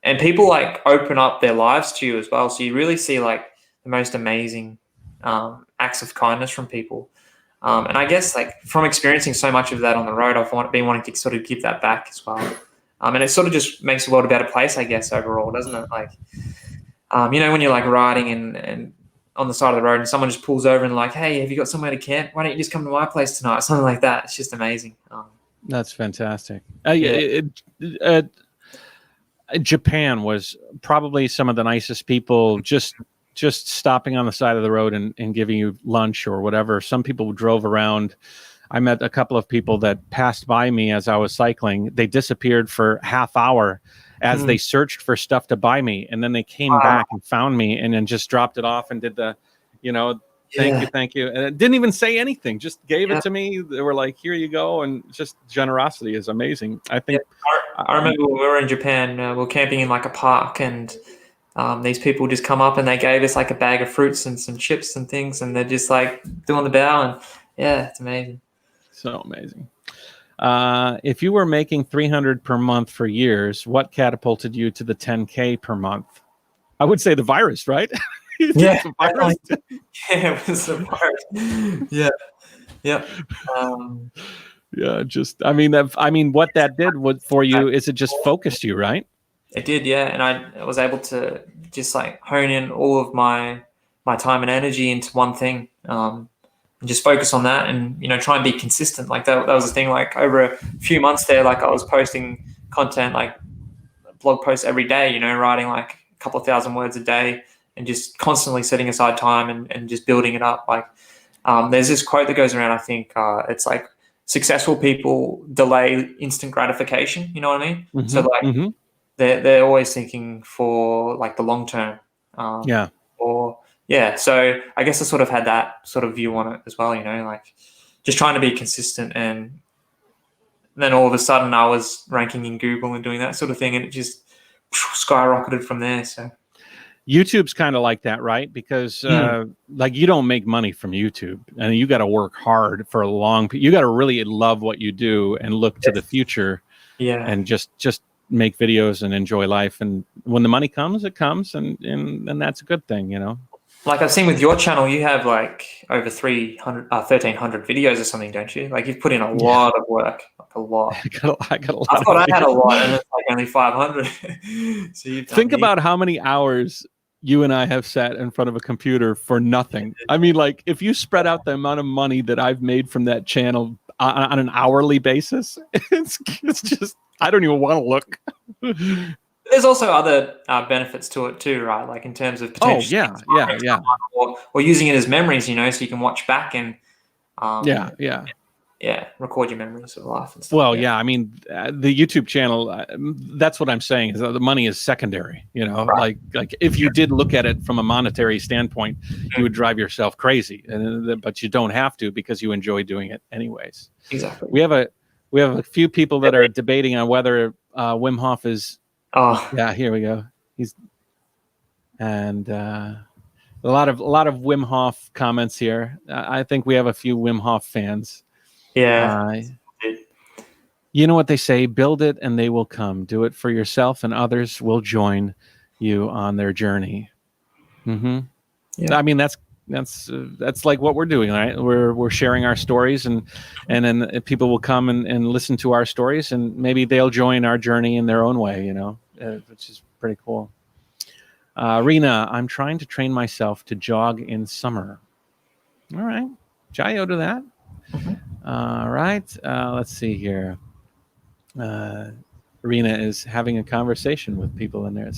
and people like open up their lives to you as well. So you really see like the most amazing acts of kindness from people. And I guess like from experiencing so much of that on the road, I've been wanting to sort of give that back as well. And it sort of just makes the world a better place, I guess, overall, doesn't it? Like, when you're like riding and on the side of the road and someone just pulls over and like, hey, have you got somewhere to camp? Why don't you just come to my place tonight? Something like that. It's just amazing. That's fantastic. Japan was probably some of the nicest people, just stopping on the side of the road and giving you lunch or whatever. Some people drove around. I met a couple of people that passed by me as I was cycling. They disappeared for half hour as they searched for stuff to buy me. And then they came back and found me and then just dropped it off and did the, thank you. And it didn't even say anything, just gave it to me. They were like, here you go. And just generosity is amazing. I think. I remember when we were in Japan, we were camping in like a park, and these people just come up and they gave us like a bag of fruits and some chips and things. And they're just like doing the bow, and it's amazing. So amazing. If you were making $300 per month for years, what catapulted you to the 10K per month? I would say the virus, right? Yeah, the virus. it was the virus. Yeah. What that did for you is it just focused you, right? It did, yeah. And I was able to just like hone in all of my time and energy into one thing. and just focus on that, and try and be consistent. Like that was the thing. Like over a few months there, like I was posting content, like blog posts every day. Writing like a couple of thousand words a day, and just constantly setting aside time and just building it up. Like there's this quote that goes around. I think it's like successful people delay instant gratification. You know what I mean? Mm-hmm, so like they're always thinking for like the long term. So I guess I sort of had that sort of view on it as well, like just trying to be consistent, and then all of a sudden I was ranking in Google and doing that sort of thing, and it just skyrocketed from there. So YouTube's kind of like that, right? Because like you don't make money from YouTube, and you got to work hard for you got to really love what you do and look to the future, and just make videos and enjoy life. And when the money comes, it comes, and that's a good thing, Like I've seen with your channel, you have like over 1,300 videos or something, don't you? Like you've put in a lot of work, like a lot. I got a lot. I thought I had a lot, and it's like only 500. So you've think about how many hours you and I have sat in front of a computer for nothing. I mean, like if you spread out the amount of money that I've made from that channel on an hourly basis, it's just, I don't even want to look. There's also other benefits to it too, right? Like in terms of potential or using it as memories, so you can watch back and record your memories of life and stuff. Well, I mean, the YouTube channel, that's what I'm saying, is that the money is secondary, right. like if you did look at it from a monetary standpoint, you would drive yourself crazy, but you don't have to, because you enjoy doing it anyways. Exactly. We have a few people that are debating on whether Wim Hof is. Oh yeah, here we go. A lot of Wim Hof comments here. I think we have a few Wim Hof fans. Yeah. You know what they say, build it and they will come. Do it for yourself and others will join you on their journey. Mm-hmm. Yeah. I mean, that's like what we're doing, right? We're sharing our stories, and then people will come and listen to our stories, and maybe they'll join our journey in their own way, which is pretty cool. Rena, I'm trying to train myself to jog in summer. All right. JaYoe to that. Mm-hmm. All right. Let's see here. Rena is having a conversation with people in there.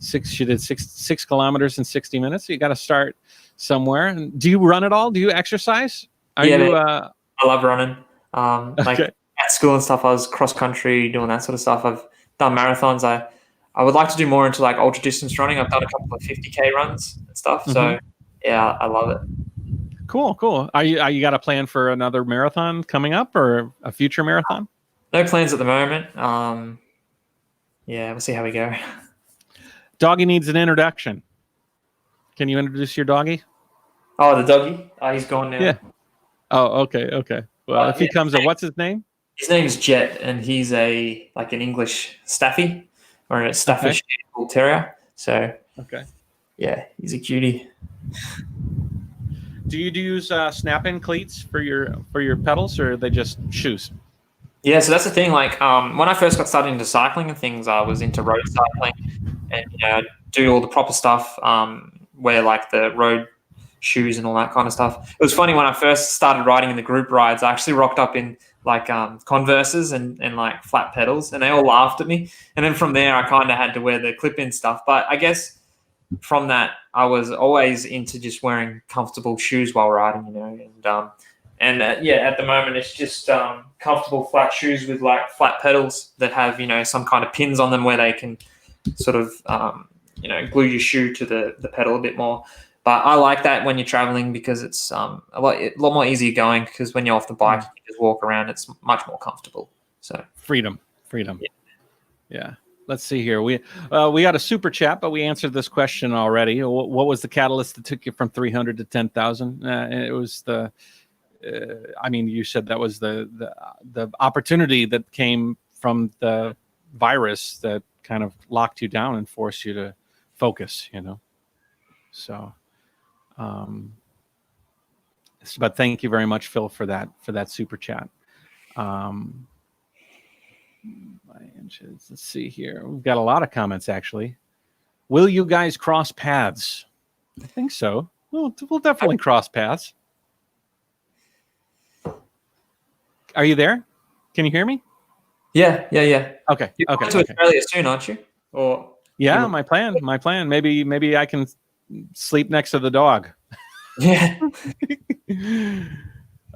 She did 6 kilometers in 60 minutes. So you got to start somewhere. And do you run at all? Do you exercise? I love running. Like at school and stuff, I was cross country doing that sort of stuff. I've done marathons. I would like to do more into like ultra distance running. I've done a couple of 50K runs and stuff. Mm-hmm. So yeah, I love it. Cool. Are you got a plan for another marathon coming up, or a future marathon? No plans at the moment. We'll see how we go. Doggy needs an introduction. Can you introduce your doggy? Oh, the doggy? He's gone now. Yeah. Oh, okay. Well, if he comes up, what's his name? His name is Jet, and he's an English Staffy, or a Staffordshire Bull Terrier. So yeah, he's a cutie. Do you use snap-in cleats for your pedals, or are they just shoes? Yeah, so that's the thing. Like when I first got started into cycling and things, I was into road cycling, and do all the proper stuff, wear like the road shoes and all that kind of stuff. It was funny when I first started riding in the group rides. I actually rocked up in like Converses and like flat pedals, and they all laughed at me. And then from there, I kind of had to wear the clip-in stuff. But I guess from that, I was always into just wearing comfortable shoes while riding, and at the moment it's just comfortable flat shoes with like flat pedals that have some kind of pins on them where they can sort of glue your shoe to the pedal a bit more. But I like that when you're traveling, because it's a lot more easy going, because when you're off the bike, you can just walk around. It's much more comfortable. So freedom. Yeah. Let's see here. We got a super chat, but we answered this question already. What was the catalyst that took you from 300 to 10,000? It was you said that was the opportunity that came from the virus that kind of locked you down and forced you to focus, So, but thank you very much, Phil, for that super chat. Let's see here. We've got a lot of comments, actually. Will you guys cross paths? I think so. We'll definitely cross paths. Are you there? Can you hear me? Yeah. Okay. You're Okay. going to Australia soon, aren't you? Or Yeah, my plan. Maybe I can sleep next to the dog. yeah.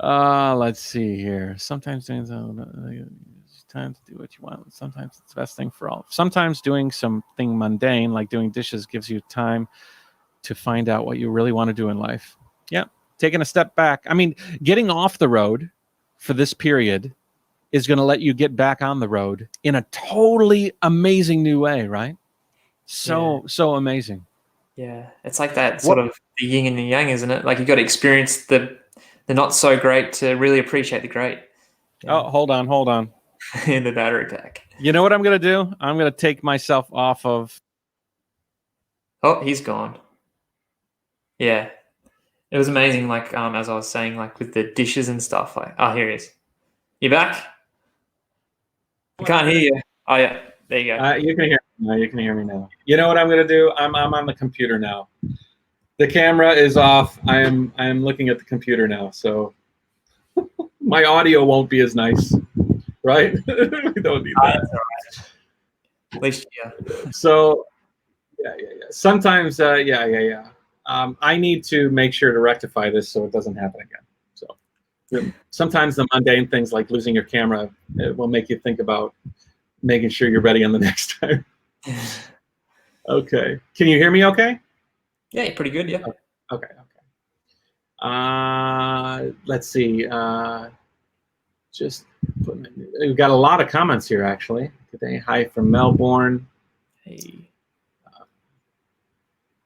Let's see here. Sometimes doing time to do what you want. Sometimes it's the best thing for all. Sometimes doing something mundane like doing dishes gives you time to find out what you really want to do in life. Yeah, taking a step back. I mean, getting off the road for this period is going to let you get back on the road in a totally amazing new way, right? So amazing. Yeah, it's like that sort of the yin and the yang, isn't it? Like you got to experience the not so great to really appreciate the great. Yeah. Oh, hold on. In the battery pack. You know what I'm going to do? I'm going to take myself off of. Oh, he's gone. Yeah, it was amazing. Like as I was saying, like with the dishes and stuff. Like, oh, here he is. You back? I can't hear you. Oh yeah, there you go. You can hear me now. You can hear me now. You know what I'm going to do? I'm on the computer now. The camera is off. I am looking at the computer now, so my audio won't be as nice, right? We don't need that. That's all right. At least, yeah. So, yeah. Sometimes, I need to make sure to rectify this so it doesn't happen again. So, sometimes the mundane things like losing your camera will make you think about making sure you're ready on the next time. Okay. Can you hear me okay? Yeah, you're pretty good, yeah. Okay. Let's see. We've got a lot of comments here, actually. Today, hi from Melbourne. Hey.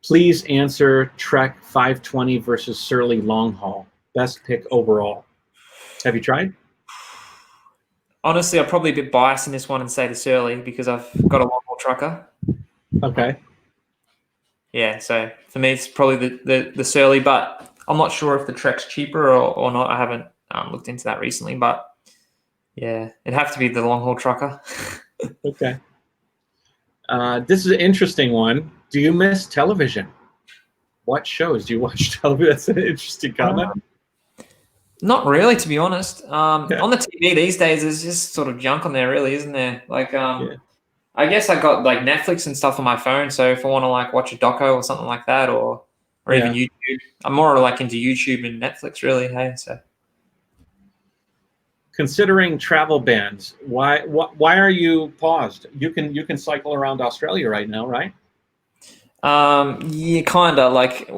Please answer Trek 520 versus Surly long haul. Best pick overall. Have you tried? Honestly, I'm probably a bit biased in this one and say the Surly because I've got a long haul trucker. Okay. Yeah, so for me, it's probably the Surly, but I'm not sure if the Trek's cheaper or not. I haven't looked into that recently, but yeah, it'd have to be the long haul trucker. Okay. This is an interesting one. Do you miss television? What shows do you watch television? That's an interesting comment. Not really, to be honest. On the TV these days, there's just sort of junk on there, really, isn't there? Like, I guess I got like Netflix and stuff on my phone. So if I want to like watch a doco or something like that, or even YouTube, I'm more like into YouTube and Netflix, really. Hey, so considering travel bans, why are you paused? You can cycle around Australia right now, right? Yeah, kind of. Like,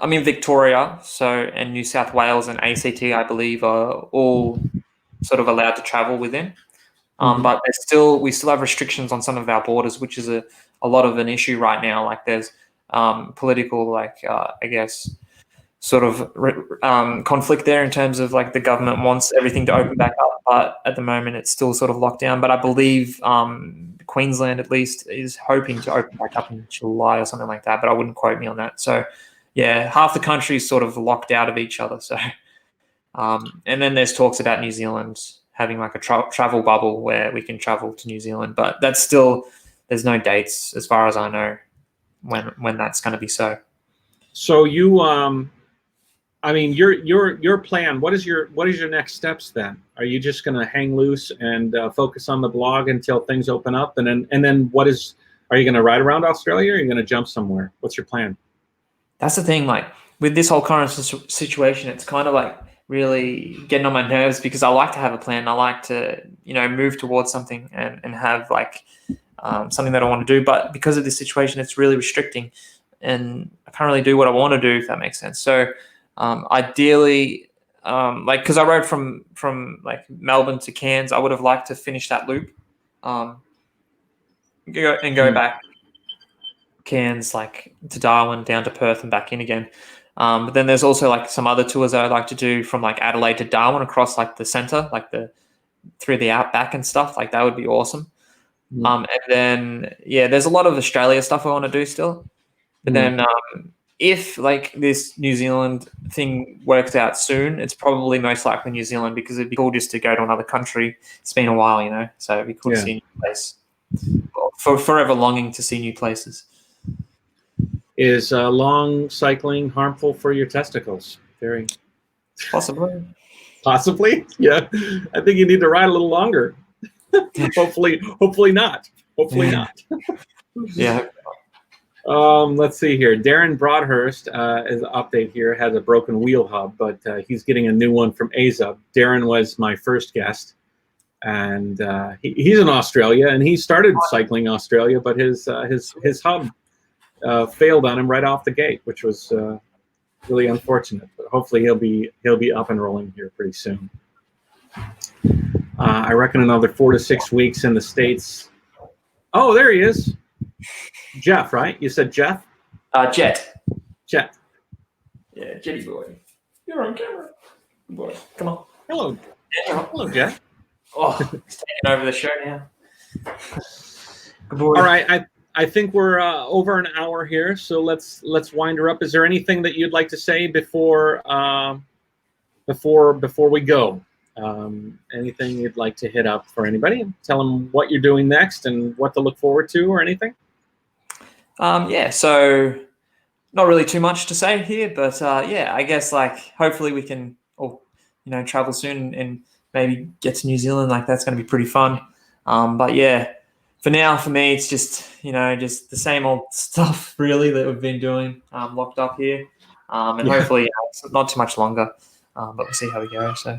I'm in Victoria, and New South Wales and ACT, I believe, are all sort of allowed to travel within. But we still have restrictions on some of our borders, which is a lot of an issue right now. Like there's political, like I guess, sort of conflict there in terms of like the government wants everything to open back up, but at the moment it's still sort of locked down. But I believe Queensland at least is hoping to open back up in July or something like that. But I wouldn't quote me on that. So yeah, half the country is sort of locked out of each other. So and then there's talks about New Zealand having like a travel bubble where we can travel to New Zealand, but that's still, there's no dates as far as I know when that's going to be so. So you, I mean, your plan. What is your next steps then? Are you just going to hang loose and focus on the blog until things open up, and then what is? Are you going to ride around Australia? Or are you going to jump somewhere? What's your plan? That's the thing. Like with this whole current situation, it's kind of like really getting on my nerves because I like to have a plan. I like to, move towards something and have like something that I want to do. But because of this situation, it's really restricting, and I can't really do what I want to do, if that makes sense. So ideally, because I rode from like Melbourne to Cairns, I would have liked to finish that loop, go back Cairns, like to Darwin, down to Perth and back in again. But then there's also like some other tours that I'd like to do from like Adelaide to Darwin across like the centre, like through the outback and stuff. Like that would be awesome. And then there's a lot of Australia stuff I want to do still. But then if like this New Zealand thing works out soon, it's probably most likely New Zealand because it'd be cool just to go to another country. It's been a while, so it'd be cool to see a new place. For forever longing to see new places. Is long cycling harmful for your testicles? Very possibly. Possibly, yeah. I think you need to ride a little longer. Hopefully not. Hopefully not. Yeah. Let's see here. Darren Broadhurst is an update here, has a broken wheel hub, but he's getting a new one from Aza. Darren was my first guest, and he's in Australia, and he started cycling Australia, but his hub failed on him right off the gate, which was really unfortunate. But hopefully he'll be up and rolling here pretty soon. I reckon another 4 to 6 weeks in the States. Oh, there he is. Jeff, right? You said Jeff? Jet. Jet. Yeah, Jetty boy. You're on camera. Good boy. Come on. Hello. Yeah. Hello, Jeff. Oh, he's taking over the show now. Good boy. All right. I think we're over an hour here, so let's wind her up. Is there anything that you'd like to say before we go? Anything you'd like to hit up for anybody? Tell them what you're doing next and what to look forward to, or anything. Yeah, so not really too much to say here, but yeah, I guess like hopefully we can all travel soon and maybe get to New Zealand. Like that's going to be pretty fun. But yeah, for now, for me, it's just just the same old stuff really that we've been doing, locked up here, and hopefully it's not too much longer. But we'll see how we go. So,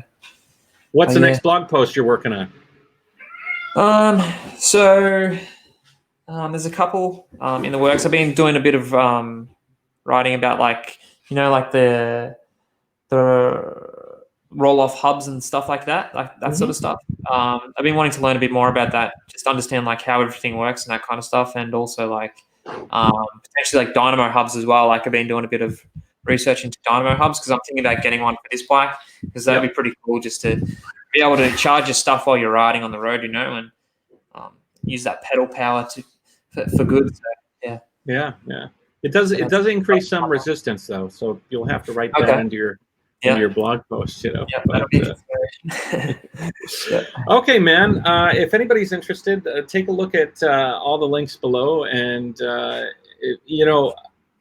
what's the next blog post you're working on? There's a couple in the works. I've been doing a bit of writing about like the roll-off hubs and stuff like that, sort of stuff. I've been wanting to learn a bit more about that, just understand like how everything works and that kind of stuff, and also like potentially like dynamo hubs as well. Like I've been doing a bit of research into dynamo hubs because I'm thinking about getting one for this bike because that'd be pretty cool just to be able to charge your stuff while you're riding on the road, and use that pedal power for good. So, yeah. It does increase some resistance though, so you'll have to write that into your blog post, Yeah, that'll be Okay, man. If anybody's interested, take a look at all the links below, and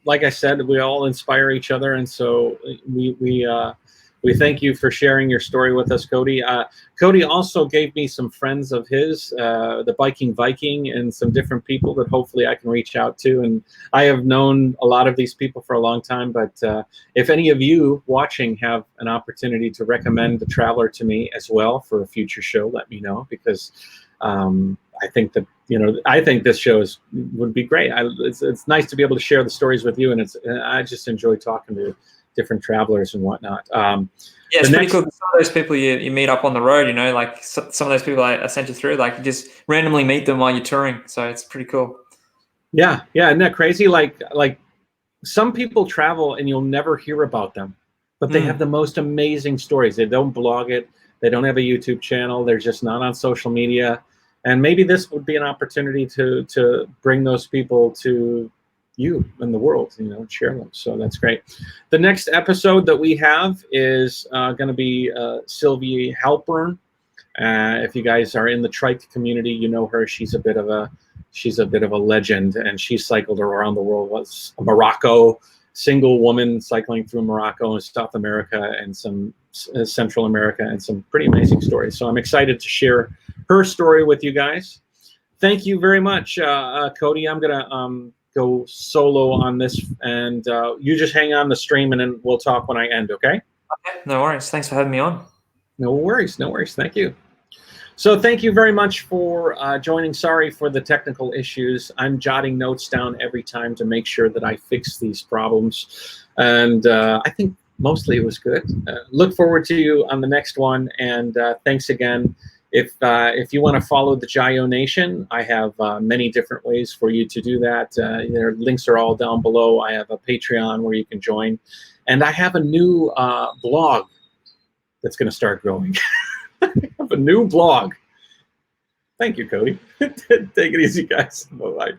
like I said, we all inspire each other, and so we thank you for sharing your story with us, Codey. Codey also gave me some friends of his, the Biking Viking, and some different people that hopefully I can reach out to. And I have known a lot of these people for a long time, but if any of you watching have an opportunity to recommend the Traveler to me as well for a future show, let me know, because I think that I think this show would be great. It's nice to be able to share the stories with you, and I just enjoy talking to different travelers and whatnot. Yeah, it's pretty cool. Some of those people you meet up on the road, like some of those people I sent you through, like you just randomly meet them while you're touring. So it's pretty cool. Yeah, isn't that crazy? Like some people travel and you'll never hear about them, but they have the most amazing stories. They don't blog it. They don't have a YouTube channel. They're just not on social media. And maybe this would be an opportunity to bring those people to you and the world, and share them. So that's great. The next episode that we have is going to be Sylvia Helper. If you guys are in the trike community, you know her. She's a bit of a legend, and she cycled around the world. Was Morocco, single woman cycling through Morocco and South America and some Central America, and some pretty amazing stories. So I'm excited to share her story with you guys. Thank you very much, Codey. I'm gonna go solo on this, and you just hang on the stream, and then we'll talk when I end. Okay? Okay. No worries. Thanks for having me on. No worries. Thank you. So thank you very much for joining. Sorry for the technical issues. I'm jotting notes down every time to make sure that I fix these problems, and I think mostly it was good. Look forward to you on the next one, and thanks again. If you want to follow the JaYoe Nation, I have many different ways for you to do that. Their links are all down below. I have a Patreon where you can join, and I have a new blog that's going to start growing. I have a new blog. Thank you, Codey. Take it easy, guys. Bye-bye.